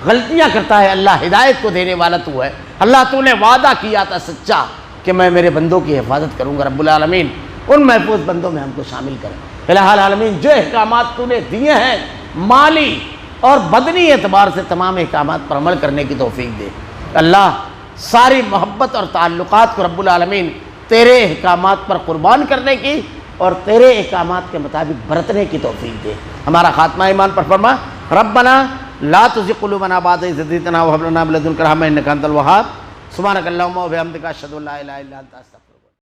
غلطیاں کرتا ہے، اللہ ہدایت کو دینے والا تو ہے۔ اللہ تو نے وعدہ کیا تھا سچا کہ میں میرے بندوں کی حفاظت کروں گا، رب العالمین ان محفوظ بندوں میں ہم کو شامل کریں۔ الہ العالمین جو احکامات تو نے دیے ہیں مالی اور بدنی اعتبار سے تمام احکامات پر عمل کرنے کی توفیق دے۔ اللہ ساری محبت اور تعلقات کو رب العالمین تیرے احکامات پر قربان کرنے کی اور تیرے احکامات کے مطابق برتنے کی توفیق دے۔ ہمارا خاتمہ ایمان پر فرما، ربنا لا تزغ قلوبنا بعد إذ هديتنا وهب لنا من لدنك رحمة إنك أنت الوهاب۔ سبحانك اللهم وبحمدك أشهد أن لا إله إلا أنت أستغفرك۔